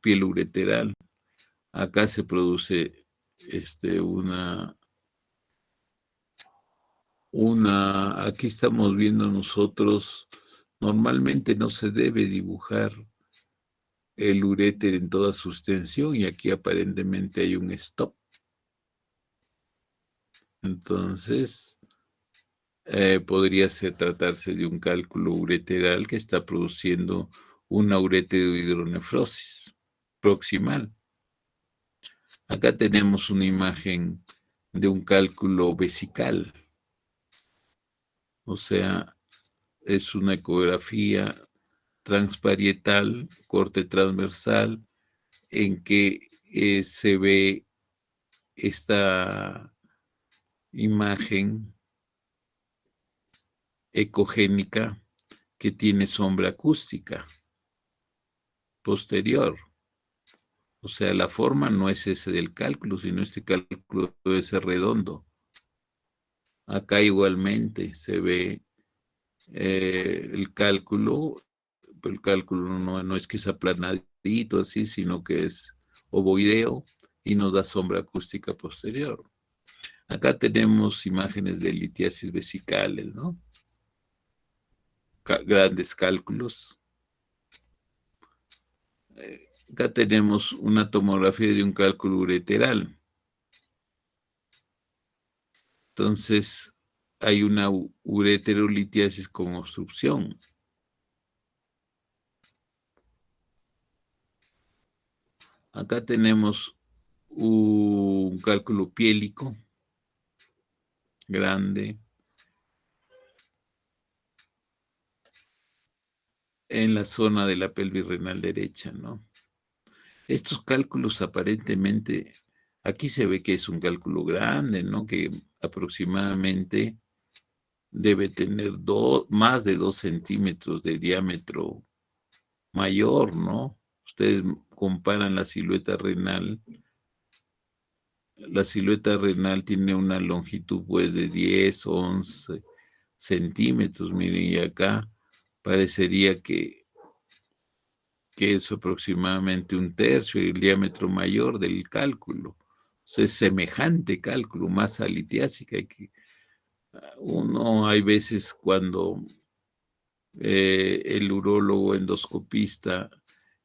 pielureteral. Acá se produce aquí estamos viendo nosotros, normalmente no se debe dibujar el uréter en toda su extensión y aquí aparentemente hay un stop. Entonces, podría tratarse de un cálculo ureteral que está produciendo una ureterohidronefrosis proximal. Acá tenemos una imagen de un cálculo vesical, o sea, es una ecografía transparietal, corte transversal, en que se ve esta imagen ecogénica que tiene sombra acústica posterior. O sea, la forma no es ese del cálculo, sino este cálculo debe ser redondo. Acá igualmente se ve el cálculo, pero el cálculo no es que es aplanadito así, sino que es ovoideo y nos da sombra acústica posterior. Acá tenemos imágenes de litiasis vesicales, ¿no? Grandes cálculos. Acá tenemos una tomografía de un cálculo ureteral. Entonces, hay una ureterolitiasis con obstrucción. Acá tenemos un cálculo piélico grande en la zona de la pelvis renal derecha, ¿no? Estos cálculos aparentemente, aquí se ve que es un cálculo grande, ¿no? Que aproximadamente debe tener más de 2 centímetros de diámetro mayor, ¿no? Ustedes comparan la silueta renal. La silueta renal tiene una longitud pues de 10, 11 centímetros, miren, y acá parecería que es aproximadamente un tercio y el diámetro mayor del cálculo. O sea, es semejante cálculo, masa litiásica. Hay veces cuando el urólogo endoscopista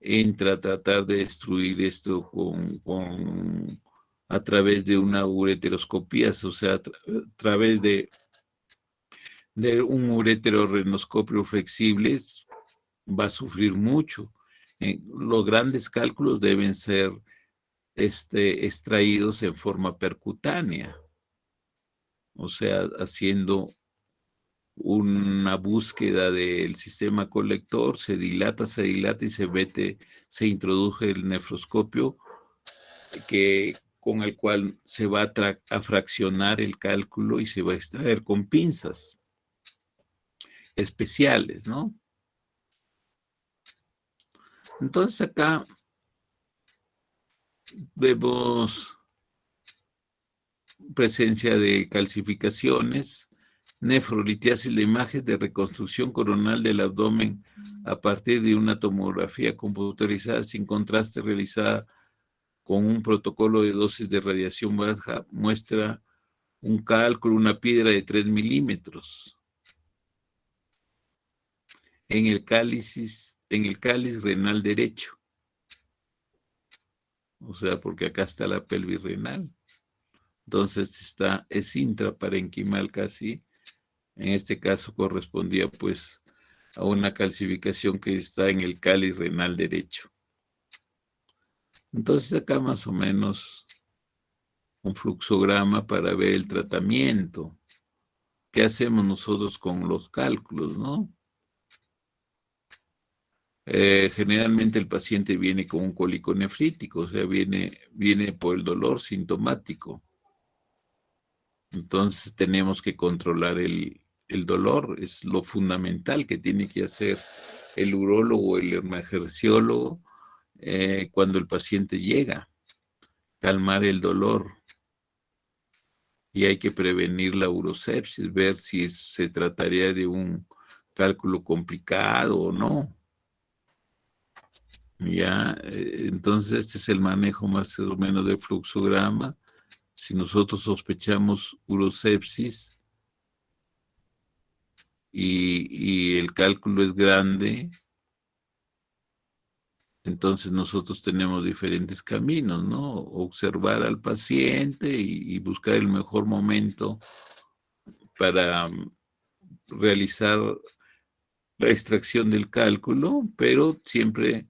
entra a tratar de destruir esto a través de una ureteroscopía, o sea, a través de un ureterorrenoscopio flexible, va a sufrir mucho. Los grandes cálculos deben ser extraídos en forma percutánea, o sea, haciendo una búsqueda del sistema colector, se dilata y se introduce el nefroscopio con el cual se va a fraccionar el cálculo y se va a extraer con pinzas especiales, ¿no? Entonces acá vemos presencia de calcificaciones, nefrolitiasis de imagen de reconstrucción coronal del abdomen a partir de una tomografía computarizada sin contraste realizada con un protocolo de dosis de radiación baja, muestra un cálculo, una piedra de 3 milímetros en el cáliz renal derecho. O sea, porque acá está la pelvis renal. Entonces es intraparenquimal casi. En este caso correspondía pues a una calcificación que está en el cáliz renal derecho. Entonces acá más o menos un fluxograma para ver el tratamiento. ¿Qué hacemos nosotros con los cálculos, no? Generalmente el paciente viene con un cólico nefrítico, o sea, viene por el dolor sintomático. Entonces tenemos que controlar el dolor, es lo fundamental que tiene que hacer el urólogo o el emergenciólogo cuando el paciente llega, calmar el dolor. Y hay que prevenir la urosepsis, ver si se trataría de un cálculo complicado o no. Ya, entonces este es el manejo más o menos del fluxograma. Si nosotros sospechamos urosepsis y el cálculo es grande, entonces nosotros tenemos diferentes caminos, ¿no? Observar al paciente y buscar el mejor momento para realizar la extracción del cálculo, pero siempre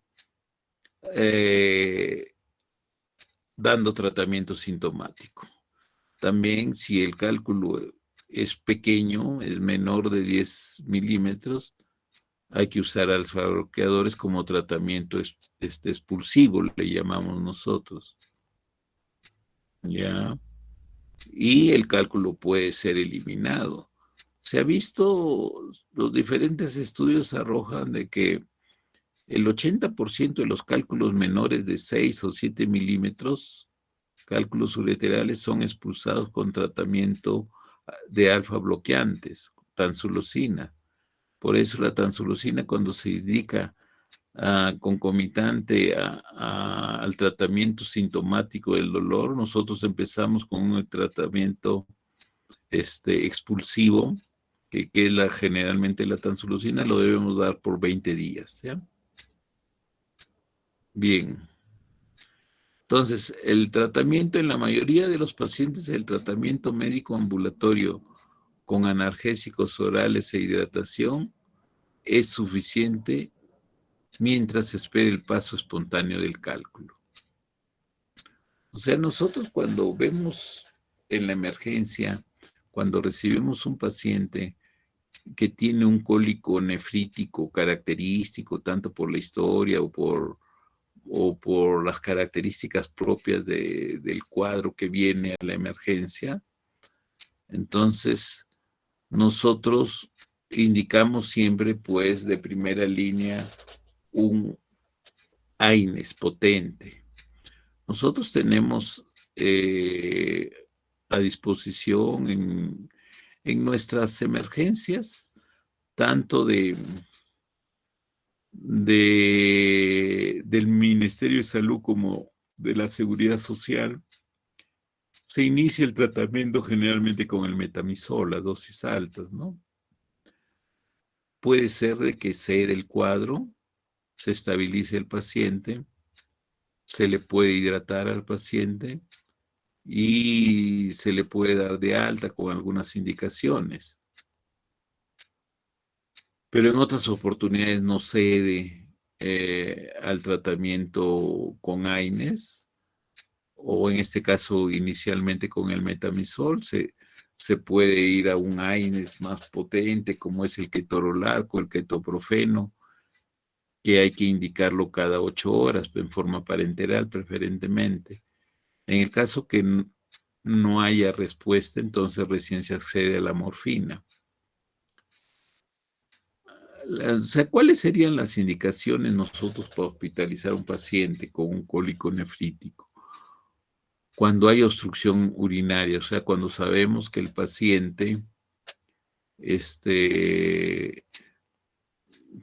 dando tratamiento sintomático. También si el cálculo es pequeño, es menor de 10 milímetros, hay que usar alfa-bloqueadores como tratamiento expulsivo, le llamamos nosotros. ¿Ya? Y el cálculo puede ser eliminado. Se ha visto, los diferentes estudios arrojan de que el 80% de los cálculos menores de 6 o 7 milímetros, cálculos ureterales, son expulsados con tratamiento de alfa bloqueantes, tansulosina. Por eso la tansulosina, cuando se indica concomitante al tratamiento sintomático del dolor, nosotros empezamos con un tratamiento expulsivo, que es generalmente la tansulosina, lo debemos dar por 20 días. ¿Ya? Bien. Entonces, el tratamiento en la mayoría de los pacientes, el tratamiento médico ambulatorio con analgésicos orales e hidratación es suficiente mientras se espera el paso espontáneo del cálculo. O sea, nosotros cuando vemos en la emergencia, cuando recibimos un paciente que tiene un cólico nefrítico característico, tanto por la historia o por las características propias del cuadro que viene a la emergencia, entonces nosotros indicamos siempre, pues, de primera línea un AINES potente. Nosotros tenemos a disposición en nuestras emergencias, tanto del Ministerio de Salud como de la Seguridad Social, se inicia el tratamiento generalmente con el metamizol, a dosis altas, ¿no? Puede ser de que cede el cuadro, se estabilice el paciente, se le puede hidratar al paciente y se le puede dar de alta con algunas indicaciones. Pero en otras oportunidades no cede al tratamiento con AINES, o en este caso inicialmente con el metamizol. Se puede ir a un AINES más potente, como es el ketorolac o el ketoprofeno, que hay que indicarlo cada 8 horas en forma parenteral preferentemente. En el caso que no haya respuesta, entonces recién se accede a la morfina. O sea, ¿cuáles serían las indicaciones nosotros para hospitalizar a un paciente con un cólico nefrítico? Cuando hay obstrucción urinaria, o sea, cuando sabemos que el paciente,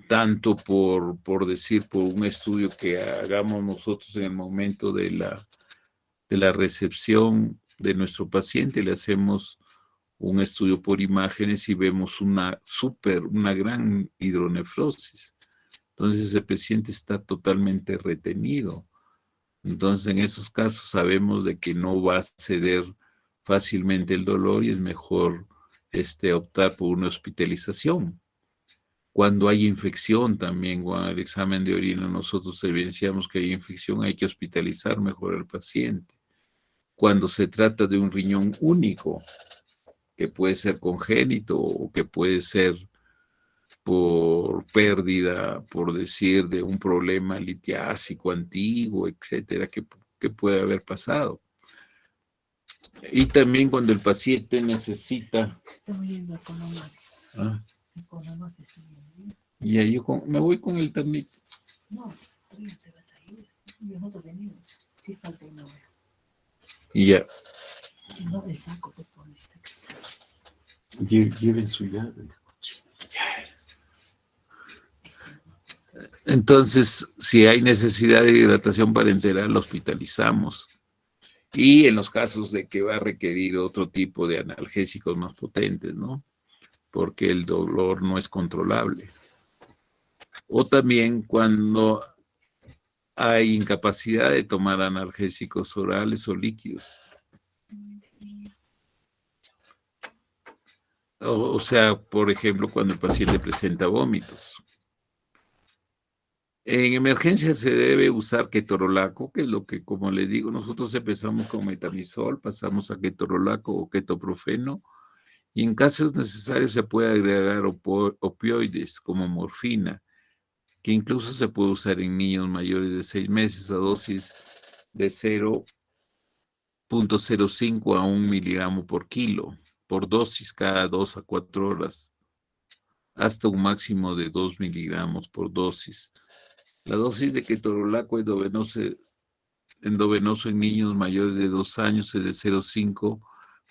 tanto por decir, por un estudio que hagamos nosotros en el momento de la recepción, de nuestro paciente, le hacemos un estudio por imágenes y vemos una gran hidronefrosis. Entonces el paciente está totalmente retenido. Entonces en esos casos sabemos de que no va a ceder fácilmente el dolor y es mejor optar por una hospitalización. Cuando hay infección también, con el examen de orina nosotros evidenciamos que hay infección, hay que hospitalizar mejor al paciente. Cuando se trata de un riñón único, que puede ser congénito o que puede ser por pérdida, por decir, de un problema litiásico antiguo, etcétera, que puede haber pasado. Y también cuando el paciente necesita... Estoy yendo con la Max. Con la Max estoy yendo. Y ahí me voy con el térmico. No, tú ya te vas a ir. Y nosotros venimos. Sí, falta una hora. Y ya. Si no, el saco te pone. Lleven su llave. Entonces, si hay necesidad de hidratación parenteral, lo hospitalizamos. Y en los casos de que va a requerir otro tipo de analgésicos más potentes, ¿no? Porque el dolor no es controlable. O también cuando hay incapacidad de tomar analgésicos orales o líquidos. O sea, por ejemplo, cuando el paciente presenta vómitos. En emergencia se debe usar ketorolaco, que es lo que, como les digo, nosotros empezamos con metamizol, pasamos a ketorolaco o ketoprofeno, y en casos necesarios se puede agregar opioides como morfina, que incluso se puede usar en niños mayores de 6 meses a dosis de 0.05 a 1 miligramo por kilo, por dosis cada 2 a 4 horas, hasta un máximo de 2 miligramos por dosis. La dosis de ketorolaco endovenoso en niños mayores de 2 años es de 0.5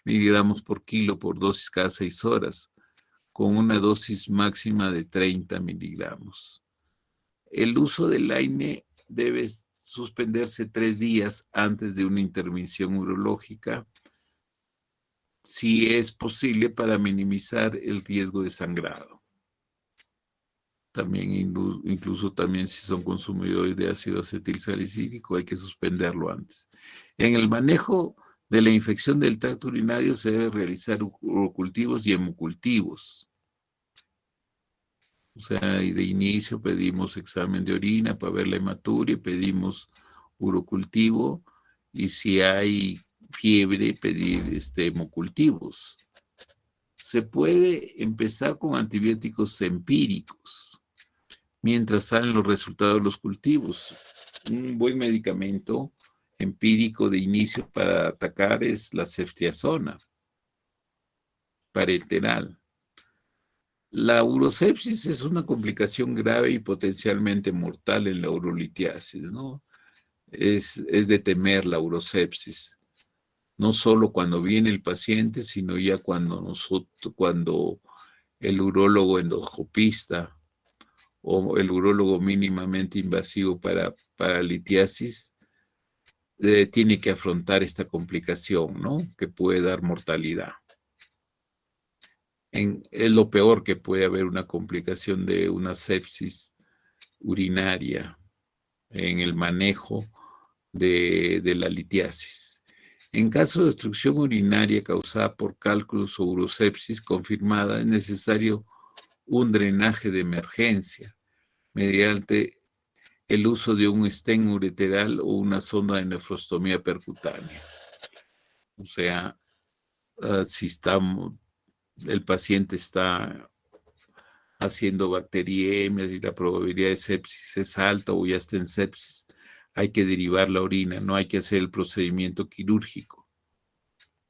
miligramos por kilo por dosis cada 6 horas, con una dosis máxima de 30 miligramos. El uso del AINE debe suspenderse 3 días antes de una intervención urológica, si es posible, para minimizar el riesgo de sangrado. También incluso también si son consumidores de ácido acetilsalicílico hay que suspenderlo antes. En el manejo de la infección del tracto urinario se debe realizar urocultivos y hemocultivos. O sea, y de inicio pedimos examen de orina para ver la hematuria, pedimos urocultivo y si hay fiebre pedir hemocultivos. Se puede empezar con antibióticos empíricos mientras salen los resultados de los cultivos. Un buen medicamento empírico de inicio para atacar es la ceftriaxona parenteral. La urosepsis es una complicación grave y potencialmente mortal en la urolitiasis, ¿no? Es de temer la urosepsis, no solo cuando viene el paciente, sino ya cuando el urólogo endoscopista o el urólogo mínimamente invasivo para litiasis tiene que afrontar esta complicación, ¿no? Que puede dar mortalidad. Es lo peor que puede haber una complicación de una sepsis urinaria en el manejo de la litiasis. En caso de obstrucción urinaria causada por cálculos o urosepsis confirmada, es necesario un drenaje de emergencia mediante el uso de un stent ureteral o una sonda de nefrostomía percutánea. O sea, si el paciente está haciendo bacteriemias y la probabilidad de sepsis es alta o ya está en sepsis, hay que derivar la orina, no hay que hacer el procedimiento quirúrgico,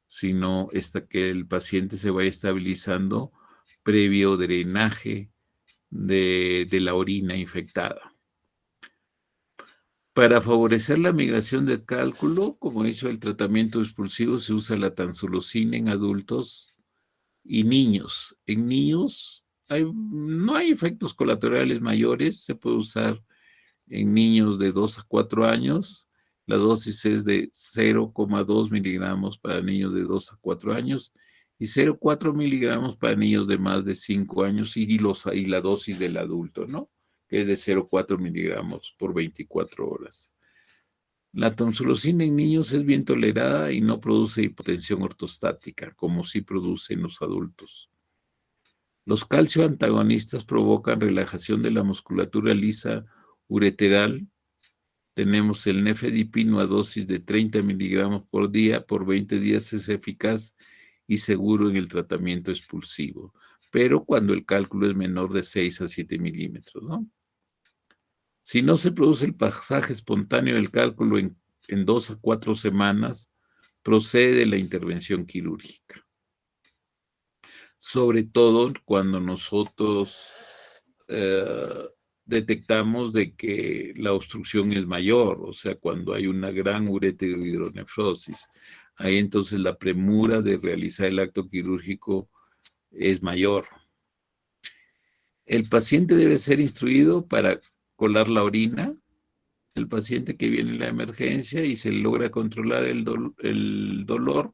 sino hasta que el paciente se vaya estabilizando previo drenaje de la orina infectada. Para favorecer la migración de cálculo, como hizo el tratamiento expulsivo, se usa la tansulosina en adultos y niños. En niños no hay efectos colaterales mayores, se puede usar en niños de 2 a 4 años. La dosis es de 0,2 miligramos para niños de 2 a 4 años y 0,4 miligramos para niños de más de 5 años y la dosis del adulto, ¿no? Que es de 0,4 miligramos por 24 horas. La tonsulosina en niños es bien tolerada y no produce hipotensión ortostática, como sí produce en los adultos. Los calcio antagonistas provocan relajación de la musculatura lisa ureteral. Tenemos el nefedipino a dosis de 30 miligramos por día por 20 días, es eficaz y seguro en el tratamiento expulsivo, pero cuando el cálculo es menor de 6 a 7 milímetros, ¿no? Si no se produce el pasaje espontáneo del cálculo en 2 a 4 semanas, procede la intervención quirúrgica. Sobre todo cuando nosotros detectamos de que la obstrucción es mayor, o sea, cuando hay una gran ureterohidronefrosis. Ahí entonces la premura de realizar el acto quirúrgico es mayor. El paciente debe ser instruido para colar la orina. El paciente que viene en la emergencia y se logra controlar el dolor,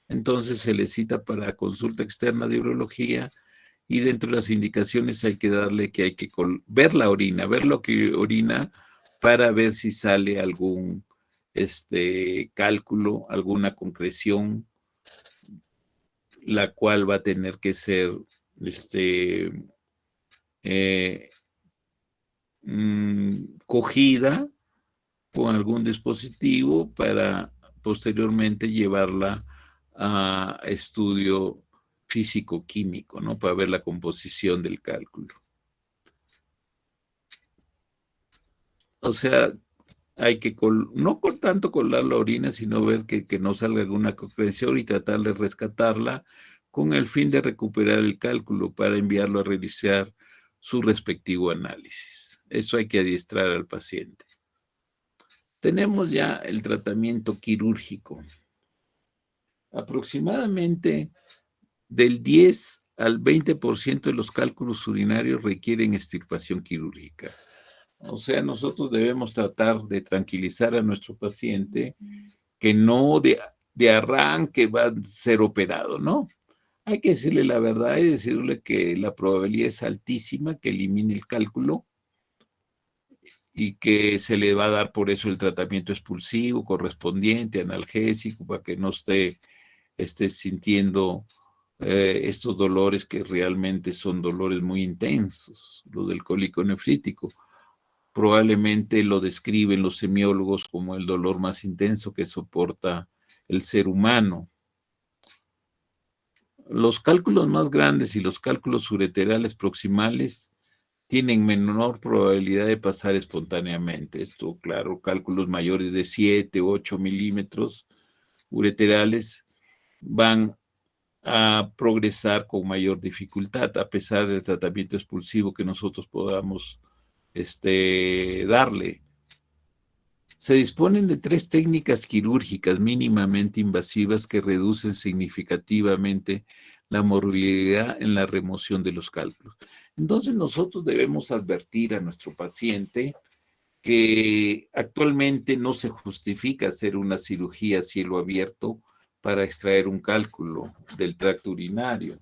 entonces se le cita para consulta externa de urología y dentro de las indicaciones hay que darle que hay que ver la orina, ver lo que orina para ver si sale algún cálculo, alguna concreción, la cual va a tener que ser cogida con algún dispositivo para posteriormente llevarla a estudio físico-químico, ¿no? Para ver la composición del cálculo. O sea, hay que, no por tanto colar la orina, sino ver que no salga alguna concreción y tratar de rescatarla con el fin de recuperar el cálculo para enviarlo a realizar su respectivo análisis. Eso hay que adiestrar al paciente. Tenemos ya el tratamiento quirúrgico. Aproximadamente del 10 al 20% de los cálculos urinarios requieren extirpación quirúrgica. O sea, nosotros debemos tratar de tranquilizar a nuestro paciente que no de arranque va a ser operado, ¿no? Hay que decirle la verdad y decirle que la probabilidad es altísima que elimine el cálculo y que se le va a dar por eso el tratamiento expulsivo correspondiente, analgésico, para que no esté sintiendo estos dolores que realmente son dolores muy intensos, lo del cólico nefrítico. Probablemente lo describen los semiólogos como el dolor más intenso que soporta el ser humano. Los cálculos más grandes y los cálculos ureterales proximales tienen menor probabilidad de pasar espontáneamente. Esto, claro, cálculos mayores de 7 u 8 milímetros ureterales van a progresar con mayor dificultad, a pesar del tratamiento expulsivo que nosotros podamos darle. Se disponen de 3 técnicas quirúrgicas mínimamente invasivas que reducen significativamente la morbilidad en la remoción de los cálculos. Entonces nosotros debemos advertir a nuestro paciente que actualmente no se justifica hacer una cirugía a cielo abierto para extraer un cálculo del tracto urinario,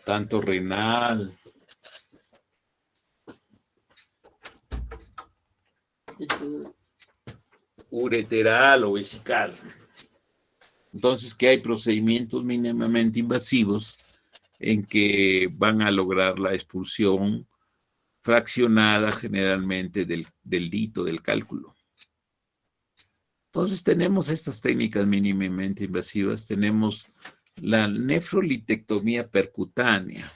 tanto renal, ureteral o vesical. Entonces, que hay procedimientos mínimamente invasivos en que van a lograr la expulsión fraccionada generalmente del hito del cálculo. Entonces, tenemos estas técnicas mínimamente invasivas. Tenemos la nefrolitectomía percutánea,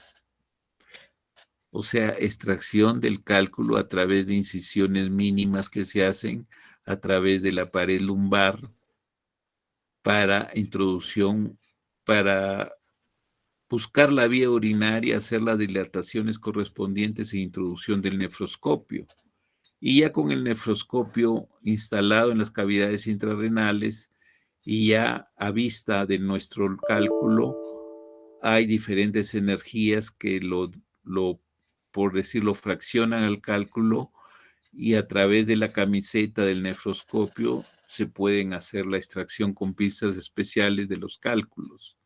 o sea, extracción del cálculo a través de incisiones mínimas que se hacen a través de la pared lumbar para introducción, para buscar la vía urinaria, hacer las dilataciones correspondientes e introducción del nefroscopio. Y ya con el nefroscopio instalado en las cavidades intrarrenales y ya a vista de nuestro cálculo, hay diferentes energías que por decirlo, fraccionan al cálculo y a través de la camiseta del nefroscopio se pueden hacer la extracción con pinzas especiales de los cálculos.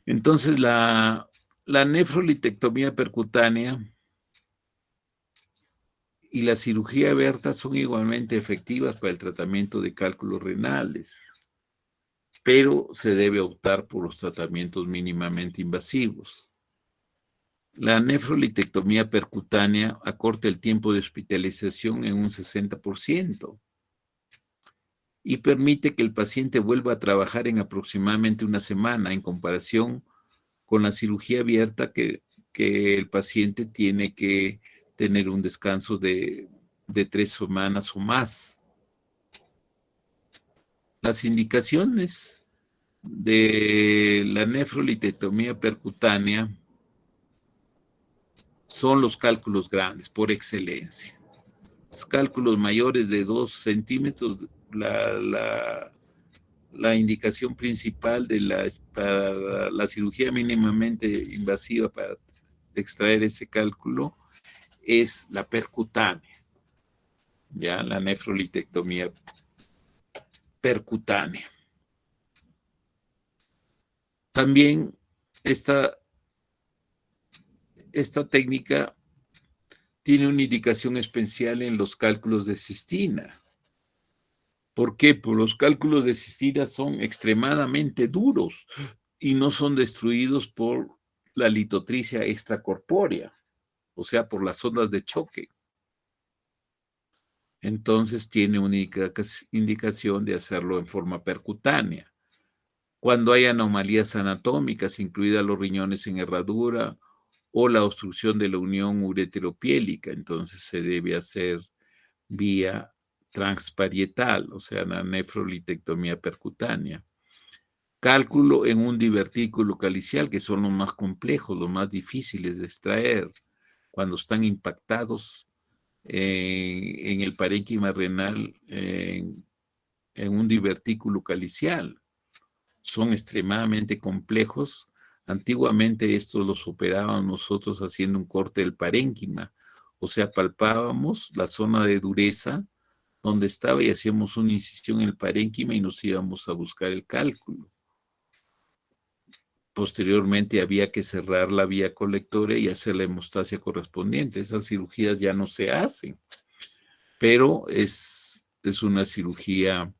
Entonces, la nefrolitectomía percutánea y la cirugía abierta son igualmente efectivas para el tratamiento de cálculos renales, pero se debe optar por los tratamientos mínimamente invasivos. La nefrolitectomía percutánea acorta el tiempo de hospitalización en un 60% y permite que el paciente vuelva a trabajar en aproximadamente una semana en comparación con la cirugía abierta que el paciente tiene que tener un descanso de 3 semanas o más. Las indicaciones de la nefrolitectomía percutánea son los cálculos grandes por excelencia. Los cálculos mayores de 2 centímetros, la indicación principal para la cirugía mínimamente invasiva para extraer ese cálculo es la percutánea, ya la nefrolitectomía percutánea. También esta técnica tiene una indicación especial en los cálculos de cistina. ¿Por qué? Pues los cálculos de cistina son extremadamente duros y no son destruidos por la litotricia extracorpórea, o sea, por las ondas de choque. Entonces tiene una indicación de hacerlo en forma percutánea. Cuando hay anomalías anatómicas, incluidas los riñones en herradura o la obstrucción de la unión ureteropiélica, entonces se debe hacer vía transparietal, o sea, la nefrolitectomía percutánea. Cálculo en un divertículo calicial, que son los más complejos, los más difíciles de extraer, cuando están impactados en el parénquima renal, en un divertículo calicial. Son extremadamente complejos. Antiguamente estos los operábamos nosotros haciendo un corte del parénquima, o sea, palpábamos la zona de dureza donde estaba y hacíamos una incisión en el parénquima y nos íbamos a buscar el cálculo. Posteriormente había que cerrar la vía colectora y hacer la hemostasia correspondiente. Esas cirugías ya no se hacen, pero es una cirugía,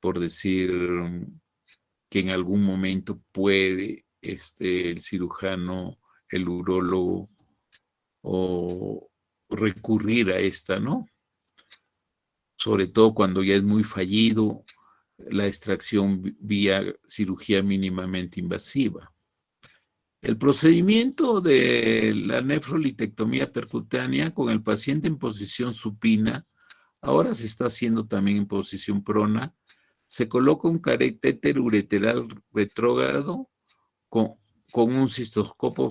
por decir, que en algún momento puede el cirujano, el urólogo, o recurrir a esta, ¿no? Sobre todo cuando ya es muy fallido la extracción vía cirugía mínimamente invasiva. El procedimiento de la nefrolitectomía percutánea con el paciente en posición supina, ahora se está haciendo también en posición prona. Se coloca un catéter ureteral retrógrado con un cistoscopio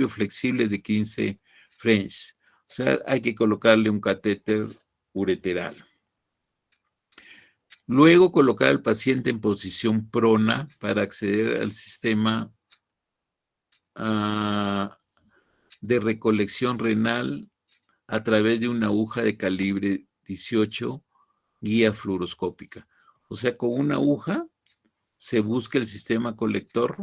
flexible de 15 French. O sea, hay que colocarle un catéter ureteral. Luego colocar al paciente en posición prona para acceder al sistema de recolección renal a través de una aguja de calibre 18 guía fluoroscópica. O sea, con una aguja se busca el sistema colector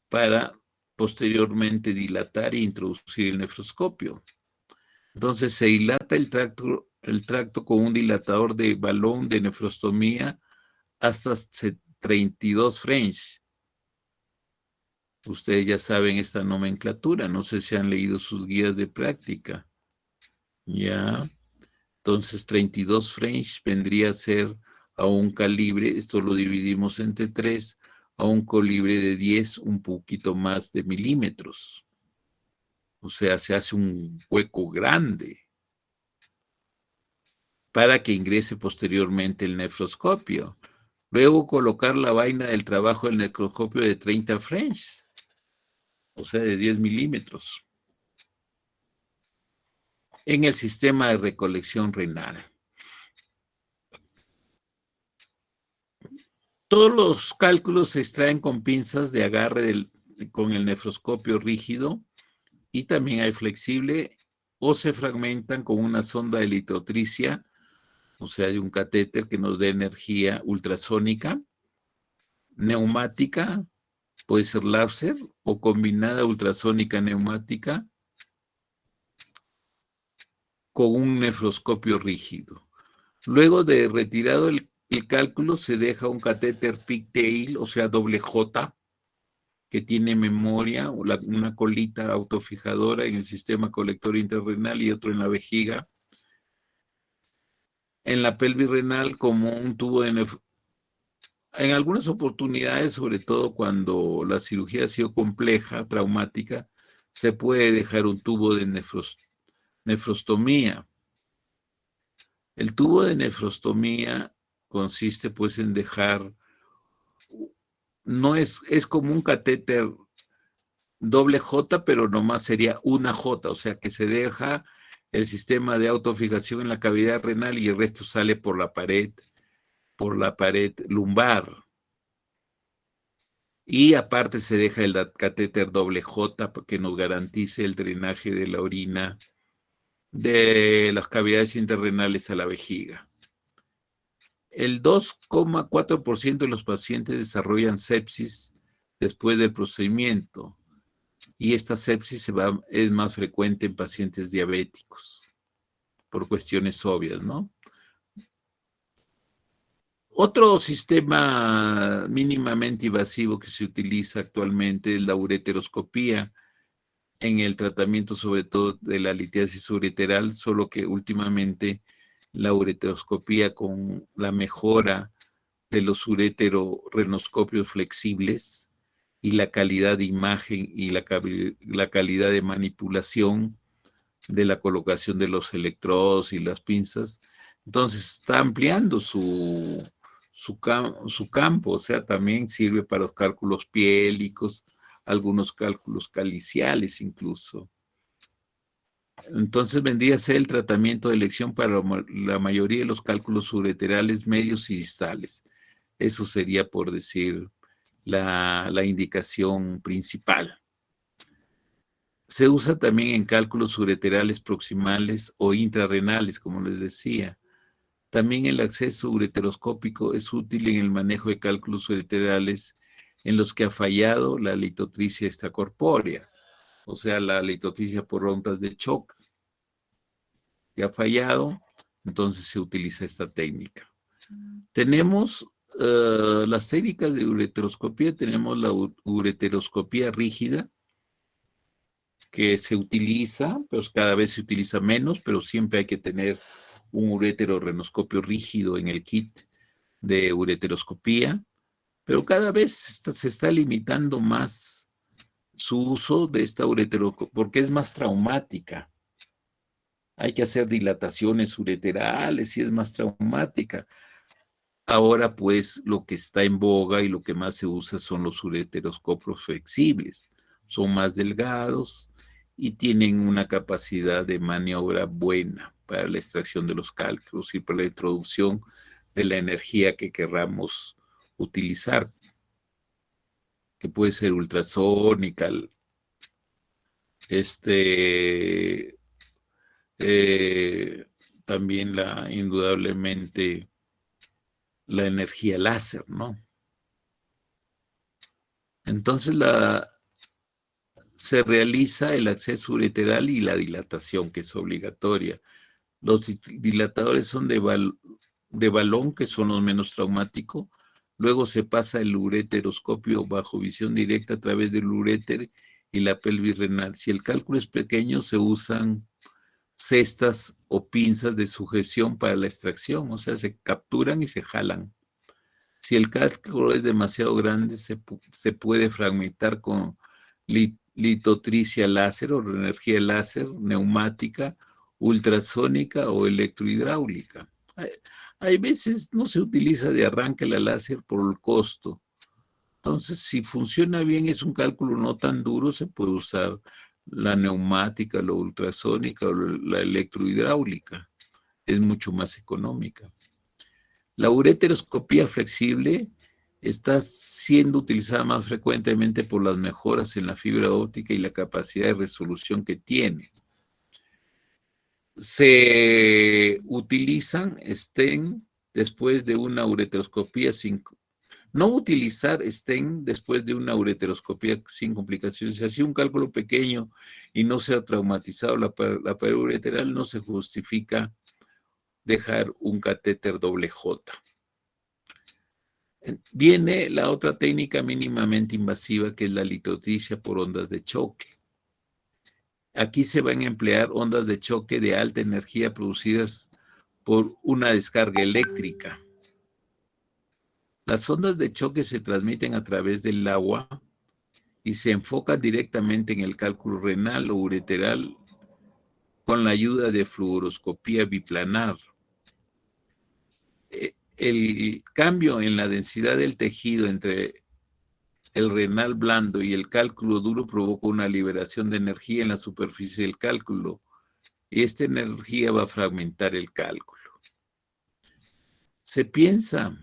para posteriormente dilatar e introducir el nefroscopio. Entonces se dilata el tracto con un dilatador de balón de nefrostomía hasta 32 French. Ustedes ya saben esta nomenclatura, no sé si han leído sus guías de práctica. Ya, entonces 32 French vendría a ser a un calibre, esto lo dividimos entre 3, a un calibre de 10, un poquito más de milímetros. O sea, se hace un hueco grande para que ingrese posteriormente el nefroscopio. Luego colocar la vaina del trabajo del nefroscopio de 30 French, o sea, de 10 milímetros, en el sistema de recolección renal. Todos los cálculos se extraen con pinzas de agarre con el nefroscopio rígido y también hay flexible o se fragmentan con una sonda de litotricia, o sea, de un catéter que nos dé energía ultrasónica, neumática, puede ser láser, o combinada ultrasónica neumática con un nefroscopio rígido. Luego de retirado el cálculo, se deja un catéter pigtail, o sea, doble J, que tiene memoria, una colita autofijadora en el sistema colector interrenal y otro en la vejiga. En la pelvis renal como un tubo de en algunas oportunidades, sobre todo cuando la cirugía ha sido compleja, traumática, se puede dejar un tubo de nefrostomía. El tubo de nefrostomía consiste pues en dejar, no es como un catéter doble J, pero nomás sería una J, o sea que se deja el sistema de autofijación en la cavidad renal y el resto sale por la pared lumbar. Y aparte se deja el catéter doble J que nos garantice el drenaje de la orina de las cavidades interrenales a la vejiga. El 2,4% de los pacientes desarrollan sepsis después del procedimiento y esta sepsis es más frecuente en pacientes diabéticos por cuestiones obvias, ¿no? Otro sistema mínimamente invasivo que se utiliza actualmente es la ureteroscopía en el tratamiento sobre todo de la litiasis ureteral, solo que últimamente la ureteroscopía con la mejora de los ureterorenoscopios flexibles y la calidad de imagen y la calidad de manipulación de la colocación de los electrodos y las pinzas, entonces está ampliando su campo, o sea, también sirve para los cálculos piélicos, algunos cálculos caliciales incluso. Entonces vendría a ser el tratamiento de elección para la mayoría de los cálculos ureterales medios y distales. Eso sería, por decir, la indicación principal. Se usa también en cálculos ureterales proximales o intrarrenales, como les decía. También el acceso ureteroscópico es útil en el manejo de cálculos ureterales en los que ha fallado la litotricia extracorpórea, o sea, la litotricia por ondas de shock, que ha fallado, entonces se utiliza esta técnica. Tenemos las técnicas de ureteroscopía, tenemos la ureteroscopía rígida, que se utiliza, pero cada vez se utiliza menos, pero siempre hay que tener un ureterorenoscopio rígido en el kit de ureteroscopía, pero cada vez se está limitando más su uso de esta ureteroscopia porque es más traumática. Hay que hacer dilataciones ureterales y es más traumática. Ahora, pues, lo que está en boga y lo que más se usa son los ureteroscopios flexibles. Son más delgados y tienen una capacidad de maniobra buena para la extracción de los cálculos y para la introducción de la energía que querramos utilizar, que puede ser ultrasónica, también indudablemente la energía láser, ¿no? Entonces se realiza el acceso ureteral y la dilatación, que es obligatoria. Los dilatadores son de balón, que son los menos traumáticos. Luego se pasa el ureteroscopio bajo visión directa a través del uréter y la pelvis renal. Si el cálculo es pequeño, se usan cestas o pinzas de sujeción para la extracción, o sea, se capturan y se jalan. Si el cálculo es demasiado grande, se puede fragmentar con litotricia láser o energía láser, neumática, ultrasónica o electrohidráulica. Hay veces no se utiliza de arranque la láser por el costo. Entonces, si funciona bien, es un cálculo no tan duro, se puede usar la neumática, la ultrasónica o la electrohidráulica. Es mucho más económica. La ureteroscopía flexible está siendo utilizada más frecuentemente por las mejoras en la fibra óptica y la capacidad de resolución que tiene. se utilizan stent después de una ureteroscopía sin... No utilizar stent después de una ureteroscopía sin complicaciones. Si así un cálculo pequeño y no se ha traumatizado la pared ureteral, no se justifica dejar un catéter doble J. Viene la otra técnica mínimamente invasiva, que es la litotricia por ondas de choque. Aquí se van a emplear ondas de choque de alta energía producidas por una descarga eléctrica. Las ondas de choque se transmiten a través del agua y se enfocan directamente en el cálculo renal o ureteral con la ayuda de fluoroscopía biplanar. El cambio en la densidad del tejido entre el renal blando y el cálculo duro provoca una liberación de energía en la superficie del cálculo, y esta energía va a fragmentar el cálculo. Se piensa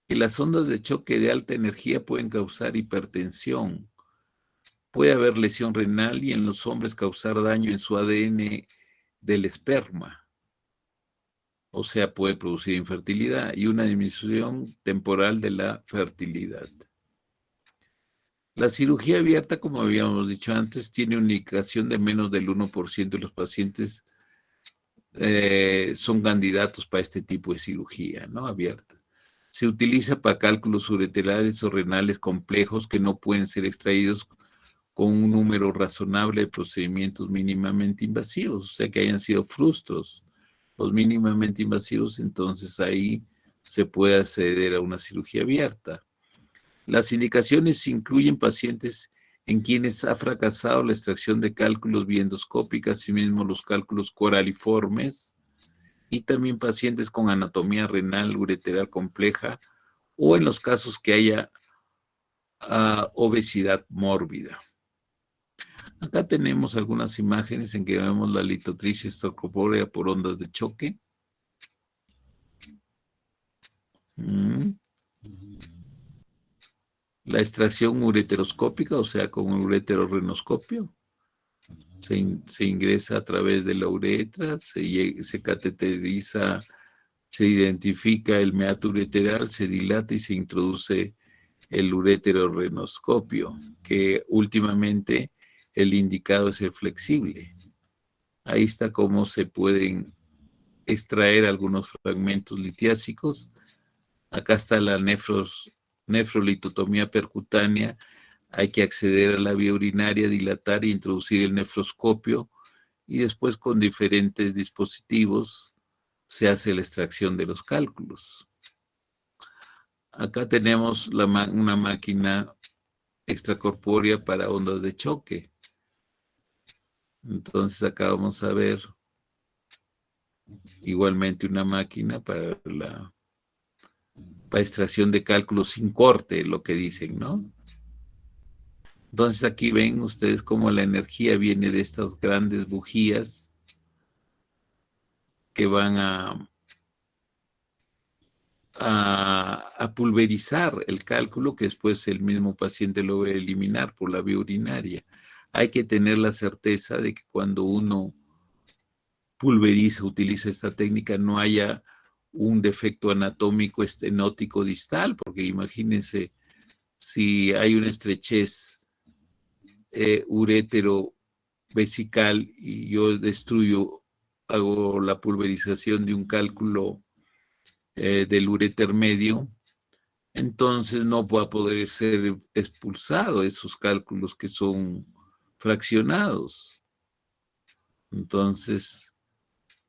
que las ondas de choque de alta energía pueden causar hipertensión, puede haber lesión renal y en los hombres causar daño en su ADN del esperma. O sea, puede producir infertilidad y una disminución temporal de la fertilidad. La cirugía abierta, como habíamos dicho antes, tiene una indicación de menos del 1% de los pacientes son candidatos para este tipo de cirugía, ¿no? Abierta. Se utiliza para cálculos ureterales o renales complejos que no pueden ser extraídos con un número razonable de procedimientos mínimamente invasivos, o sea, que hayan sido frustros. Los mínimamente invasivos, entonces ahí se puede acceder a una cirugía abierta. Las indicaciones incluyen pacientes en quienes ha fracasado la extracción de cálculos biendoscópicas, asimismo los cálculos coraliformes, y también pacientes con anatomía renal ureteral compleja o en los casos que haya obesidad mórbida. Acá tenemos algunas imágenes en que vemos la litotricia extracorpórea por ondas de choque. La extracción ureteroscópica, o sea, con un ureterorrenoscopio. Se ingresa a través de la uretra, se cateteriza, se identifica el meato ureteral, se dilata y se introduce el ureterorrenoscopio, que últimamente el indicado es el flexible. Ahí está cómo se pueden extraer algunos fragmentos litiásicos. Acá está la nefrolitotomía percutánea. Hay que acceder a la vía urinaria, dilatar e introducir el nefroscopio y después con diferentes dispositivos se hace la extracción de los cálculos. Acá tenemos una máquina extracorpórea para ondas de choque. Entonces acá vamos a ver igualmente una máquina para extracción de cálculos sin corte, lo que dicen, ¿no? Entonces aquí ven ustedes cómo la energía viene de estas grandes bujías que van a pulverizar el cálculo que después el mismo paciente lo va a eliminar por la vía urinaria. Hay que tener la certeza de que cuando uno pulveriza, utiliza esta técnica, no haya un defecto anatómico estenótico distal, porque imagínense si hay una estrechez urétero vesical y yo hago la pulverización de un cálculo del uréter medio, entonces no va a poder ser expulsado esos cálculos que son fraccionados. Entonces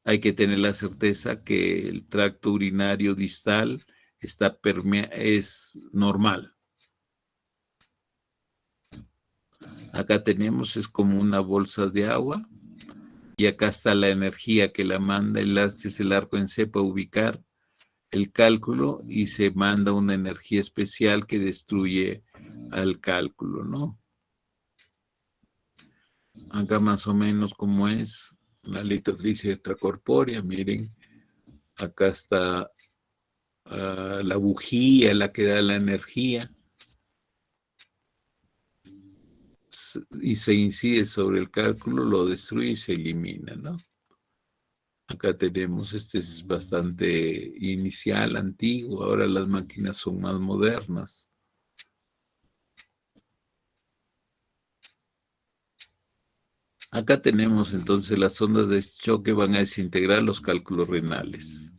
hay que tener la certeza que el tracto urinario distal es normal. Acá tenemos, es como una bolsa de agua, y acá está la energía que la manda es el arco en C para ubicar el cálculo y se manda una energía especial que destruye al cálculo, ¿no? Acá más o menos como es la litotricia extracorpórea, miren, acá está la bujía, la que da la energía, y se incide sobre el cálculo, lo destruye y se elimina, ¿no? Acá tenemos, este es bastante inicial, antiguo. Ahora las máquinas son más modernas. Acá tenemos entonces las ondas de choque van a desintegrar los cálculos renales.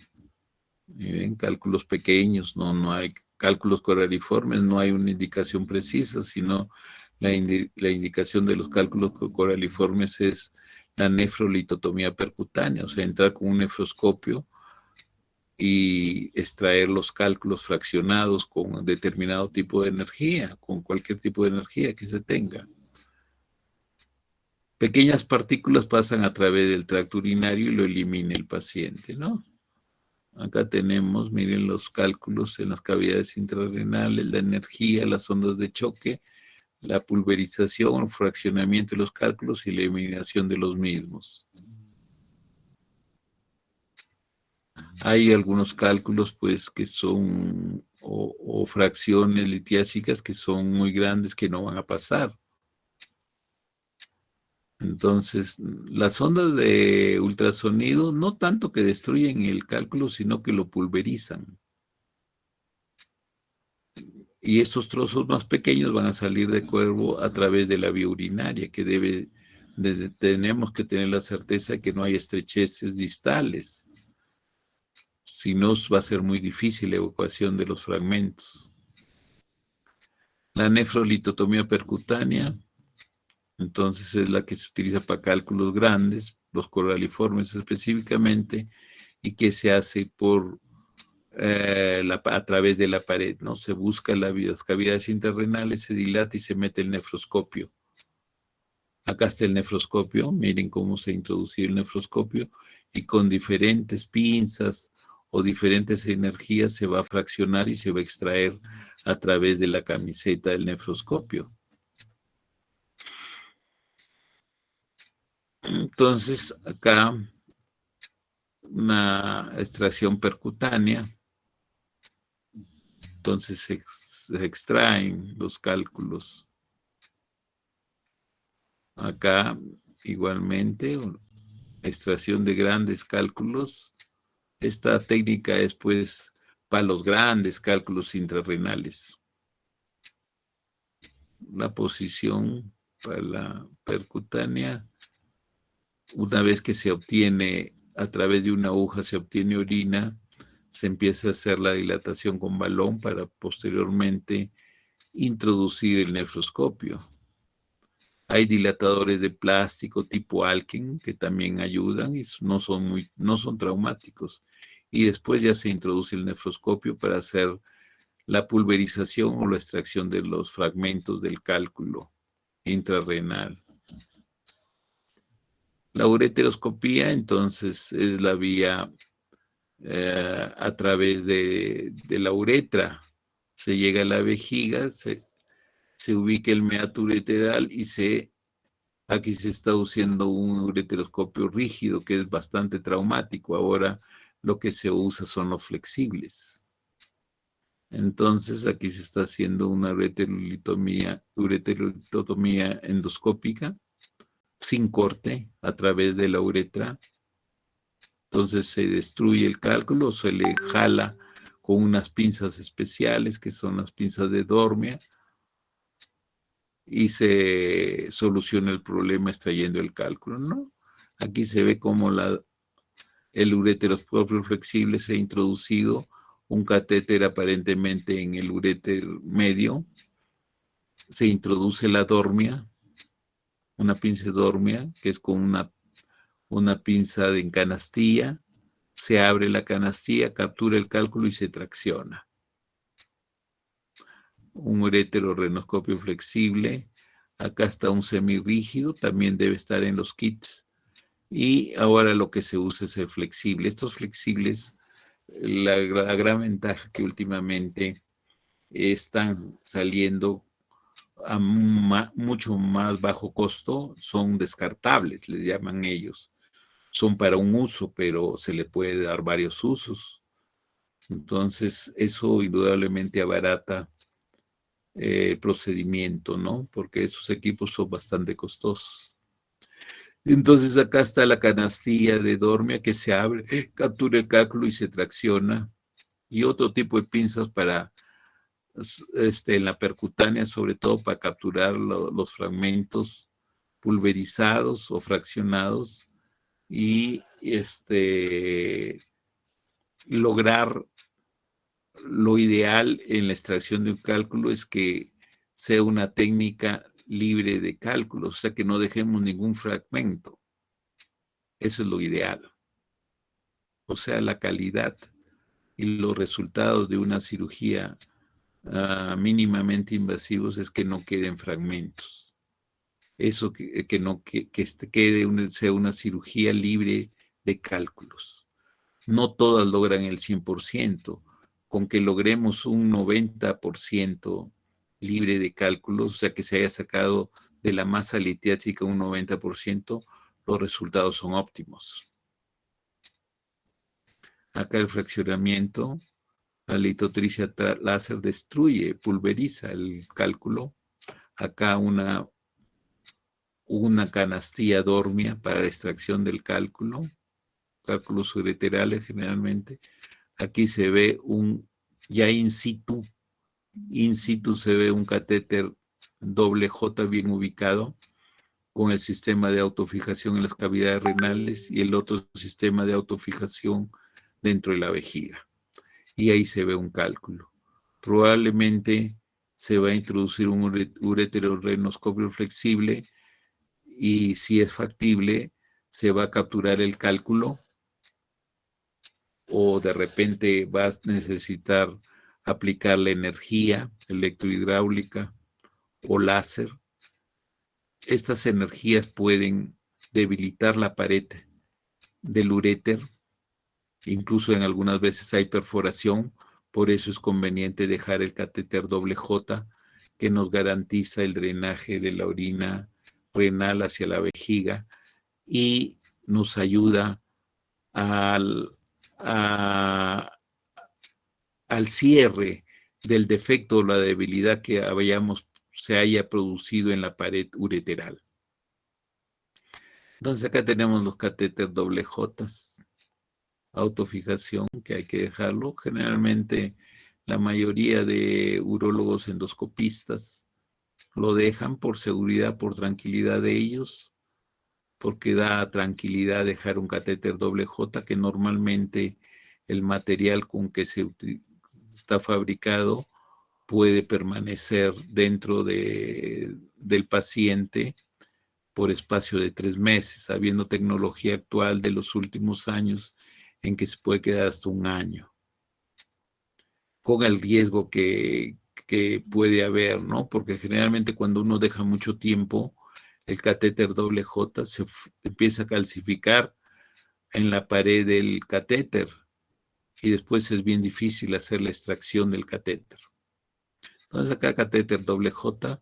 Miren, cálculos pequeños, no hay cálculos coraliformes, no hay una indicación precisa, sino la indicación de los cálculos coraliformes es la nefrolitotomía percutánea, o sea, entrar con un nefroscopio y extraer los cálculos fraccionados con determinado tipo de energía, con cualquier tipo de energía que se tenga. Pequeñas partículas pasan a través del tracto urinario y lo elimina el paciente, ¿no? Acá tenemos, miren los cálculos en las cavidades intrarrenales, la energía, las ondas de choque, la pulverización, el fraccionamiento de los cálculos y la eliminación de los mismos. Hay algunos cálculos, pues, que son, o fracciones litiásicas que son muy grandes que no van a pasar. Entonces, las ondas de ultrasonido no tanto que destruyen el cálculo, sino que lo pulverizan. Y estos trozos más pequeños van a salir del cuerpo a través de la vía urinaria, que tenemos que tener la certeza de que no hay estrecheces distales. Si no, va a ser muy difícil la evacuación de los fragmentos. La nefrolitotomía percutánea, entonces es la que se utiliza para cálculos grandes, los coraliformes específicamente, y que se hace a través de la pared, ¿no? Se busca las cavidades interrenales, se dilata y se mete el nefroscopio. Acá está el nefroscopio, miren cómo se introduce el nefroscopio y con diferentes pinzas o diferentes energías se va a fraccionar y se va a extraer a través de la camiseta del nefroscopio. Entonces, acá una extracción percutánea. Entonces se extraen los cálculos. Acá igualmente extracción de grandes cálculos. Esta técnica es pues para los grandes cálculos intrarrenales. La posición para la percutánea, una vez que se obtiene a través de una aguja, se obtiene orina, se empieza a hacer la dilatación con balón para posteriormente introducir el nefroscopio. Hay dilatadores de plástico tipo Alken que también ayudan y no son traumáticos. Y después ya se introduce el nefroscopio para hacer la pulverización o la extracción de los fragmentos del cálculo intrarrenal. La ureteroscopía, entonces, es la vía a través de la uretra. Se llega a la vejiga, se ubica el meato ureteral y aquí se está usando un ureteroscopio rígido que es bastante traumático. Ahora lo que se usa son los flexibles. Entonces aquí se está haciendo una ureterolitomía endoscópica sin corte a través de la uretra. Entonces se destruye el cálculo, se le jala con unas pinzas especiales que son las pinzas de Dormia y se soluciona el problema extrayendo el cálculo, ¿no? Aquí se ve cómo el ureteroscopio flexible se ha introducido un catéter aparentemente en el uréter medio, se introduce la dormia, una pinza dormia, que es con una pinza de canastilla, se abre la canastilla, captura el cálculo y se tracciona. Un ureterorenoscopio flexible, acá está un semirrígido, también debe estar en los kits, y ahora lo que se usa es el flexible. Estos flexibles, la gran ventaja que últimamente están saliendo a mucho más bajo costo, son descartables, les llaman ellos. Son para un uso, pero se le puede dar varios usos. Entonces, eso indudablemente abarata el procedimiento, ¿no? Porque esos equipos son bastante costosos. Entonces acá está la canastilla de Dormia que se abre, captura el cálculo y se tracciona. Y otro tipo de pinzas para en la percutánea, sobre todo para capturar los fragmentos pulverizados o fraccionados y lograr lo ideal en la extracción de un cálculo es que sea una técnica libre de cálculos, o sea, que no dejemos ningún fragmento. Eso es lo ideal. O sea, la calidad y los resultados de una cirugía mínimamente invasivos es que no queden fragmentos. Eso que no quede sea una cirugía libre de cálculos. No todas logran el 100%. Con que logremos un 90% libre de cálculos, o sea, que se haya sacado de la masa litiática un 90%, los resultados son óptimos. Acá el fraccionamiento, la litotricia láser destruye, pulveriza el cálculo. Acá una canastilla dormia para la extracción del cálculos ureterales generalmente. Aquí se ve ya in situ se ve un catéter doble J bien ubicado con el sistema de autofijación en las cavidades renales y el otro sistema de autofijación dentro de la vejiga. Y ahí se ve un cálculo. Probablemente se va a introducir un ureterorenoscopio flexible y si es factible, se va a capturar el cálculo o de repente vas a necesitar aplicar la energía electrohidráulica o láser. Estas energías pueden debilitar la pared del uréter, incluso en algunas veces hay perforación, por eso es conveniente dejar el catéter doble J que nos garantiza el drenaje de la orina renal hacia la vejiga y nos ayuda al cierre del defecto o la debilidad que se haya producido en la pared ureteral. Entonces acá tenemos los catéteres doble J, autofijación, que hay que dejarlo. Generalmente la mayoría de urólogos endoscopistas lo dejan por seguridad, por tranquilidad de ellos, porque da tranquilidad dejar un catéter doble J, que normalmente el material con que está fabricado puede permanecer dentro del paciente por espacio de 3 meses, habiendo tecnología actual de los últimos años en que se puede quedar hasta 1 año, con el riesgo que puede haber, ¿no? Porque generalmente cuando uno deja mucho tiempo, el catéter doble J se empieza a calcificar en la pared del catéter y después es bien difícil hacer la extracción del catéter. Entonces acá catéter doble J.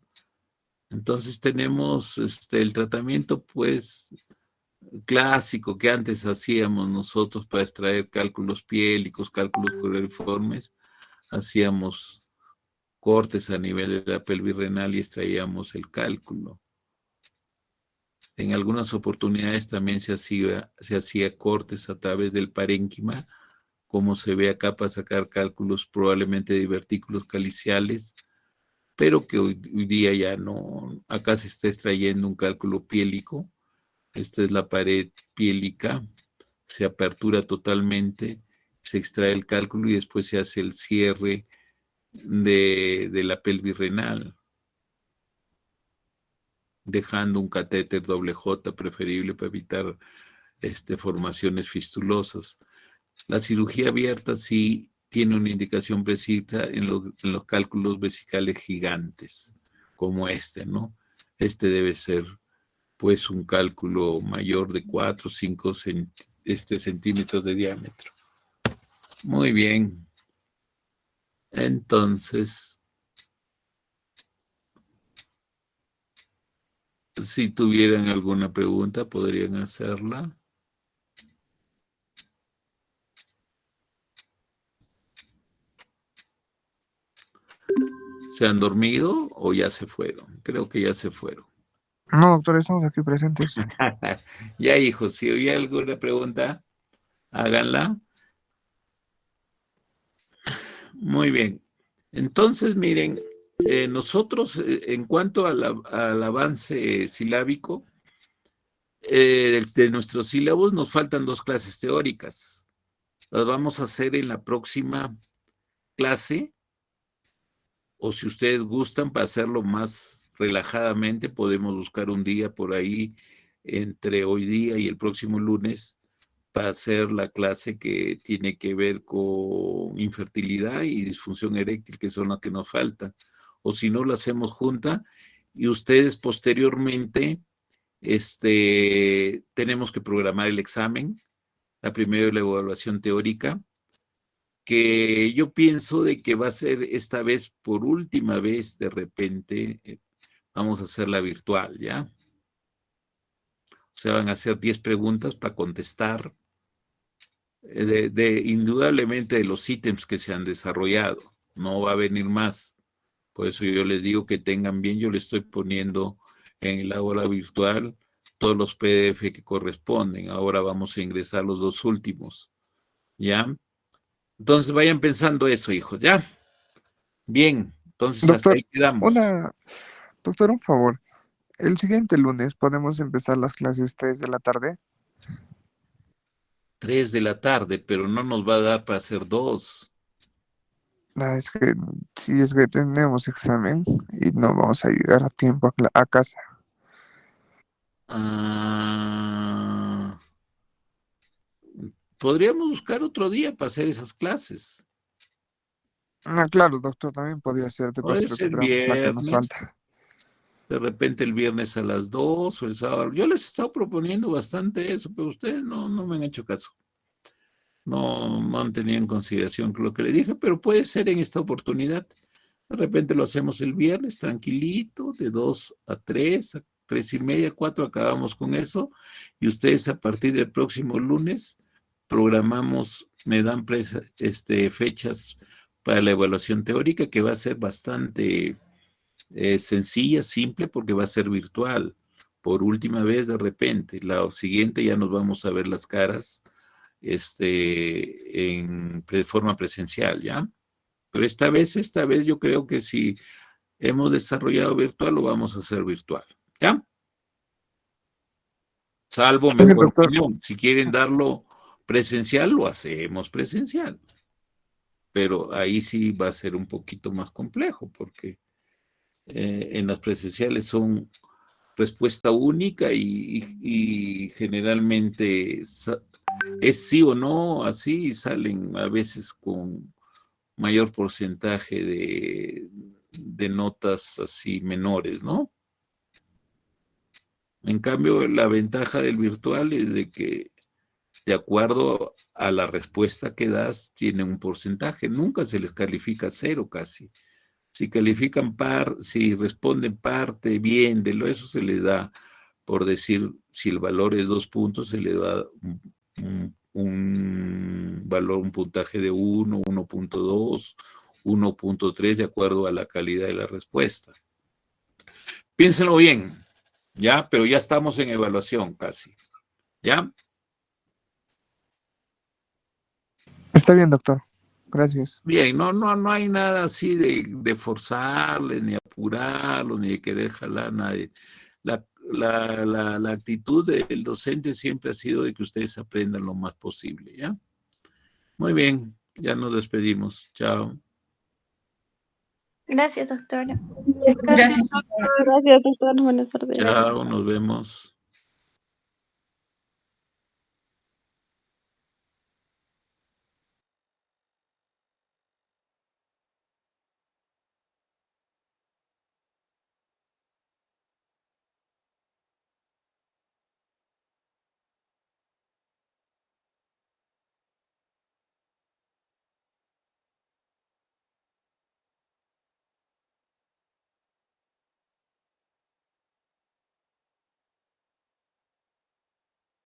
Entonces tenemos el tratamiento pues clásico que antes hacíamos nosotros para extraer cálculos piélicos, cálculos cruciformes. Hacíamos cortes a nivel de la pelvis renal y extraíamos el cálculo. En algunas oportunidades también se hacía cortes a través del parénquima, como se ve acá para sacar cálculos probablemente de divertículos caliciales, pero que hoy día ya no. Acá se está extrayendo un cálculo piélico. Esta es la pared piélica, se apertura totalmente, se extrae el cálculo y después se hace el cierre de la pelvis renal, dejando un catéter doble J preferible para evitar formaciones fistulosas. La cirugía abierta sí tiene una indicación precisa en los cálculos vesicales gigantes, como ¿no? Debe ser pues un cálculo mayor de 4 o 5 centímetros de diámetro. Muy bien. Entonces, si tuvieran alguna pregunta, podrían hacerla. ¿Se han dormido o ya se fueron? Creo que ya se fueron. No, doctor, estamos aquí presentes. Ya, hijo, si hay alguna pregunta, háganla. Muy bien. Entonces, miren, nosotros, en cuanto al avance silábico, de nuestros sílabos nos faltan 2 clases teóricas. Las vamos a hacer en la próxima clase, o si ustedes gustan, para hacerlo más relajadamente, podemos buscar un día por ahí entre hoy día y el próximo lunes para hacer la clase que tiene que ver con infertilidad y disfunción eréctil, que son las que nos faltan. O si no, la hacemos junta y ustedes posteriormente tenemos que programar el examen, la primera la evaluación teórica, que yo pienso de que va a ser esta vez por última vez de repente, vamos a hacerla virtual, ¿ya? O sea, van a hacer 10 preguntas para contestar indudablemente de los ítems que se han desarrollado. No va a venir más. Por eso yo les digo que tengan bien, yo les estoy poniendo en el aula virtual todos los PDF que corresponden. Ahora vamos a ingresar los 2 últimos, ¿ya? Entonces vayan pensando eso, hijos, ¿ya? Bien, entonces hasta Doctor, ahí quedamos. doctor, un favor. El siguiente lunes podemos empezar las clases 3 de la tarde. 3 de la tarde, pero no nos va a dar para hacer 2. Es que si es que tenemos examen y no vamos a llegar a tiempo a casa. Podríamos buscar otro día para hacer esas clases. Claro, doctor, también podría ser. Después Puede ser recuperamos la que nos viernes, falta. de repente el viernes a las 2 o el sábado. Yo les he estado proponiendo bastante eso, pero ustedes no me han hecho caso. No han tenido en consideración lo que les dije, pero puede ser en esta oportunidad. De repente lo hacemos el viernes, tranquilito, de 2 a 3, a 3 y media, 4, acabamos con eso. Y ustedes a partir del próximo lunes programamos, me dan fechas para la evaluación teórica, que va a ser bastante sencilla, simple, porque va a ser virtual. Por última vez, de repente. La siguiente ya nos vamos a ver las caras en forma presencial, ¿ya? Pero esta vez yo creo que si hemos desarrollado virtual, lo vamos a hacer virtual, ¿ya? Salvo Bien, mejor doctor. opinión. Si quieren darlo presencial, lo hacemos presencial. Pero ahí sí va a ser un poquito más complejo, porque en las presenciales son respuesta única y generalmente es sí o no, así salen a veces con mayor porcentaje de notas así menores, ¿no? En cambio, la ventaja del virtual es de que de acuerdo a la respuesta que das, tiene un porcentaje. Nunca se les califica 0 casi. Si responden parte bien de eso se les da, por decir, si el valor es 2 puntos, se le da un valor, un puntaje de 1, 1.2, 1.3, de acuerdo a la calidad de la respuesta. Piénsenlo bien, ¿ya? Pero ya estamos en evaluación casi, ¿ya? Está bien, doctor. Gracias. Bien, no hay nada así de forzarles, ni apurarlos, ni de querer jalar a nadie. La actitud del docente siempre ha sido de que ustedes aprendan lo más posible, ¿ya? Muy bien, ya nos despedimos. Chao. Gracias, doctora. Gracias, doctor. Gracias, doctor. Buenas tardes. Chao, nos vemos.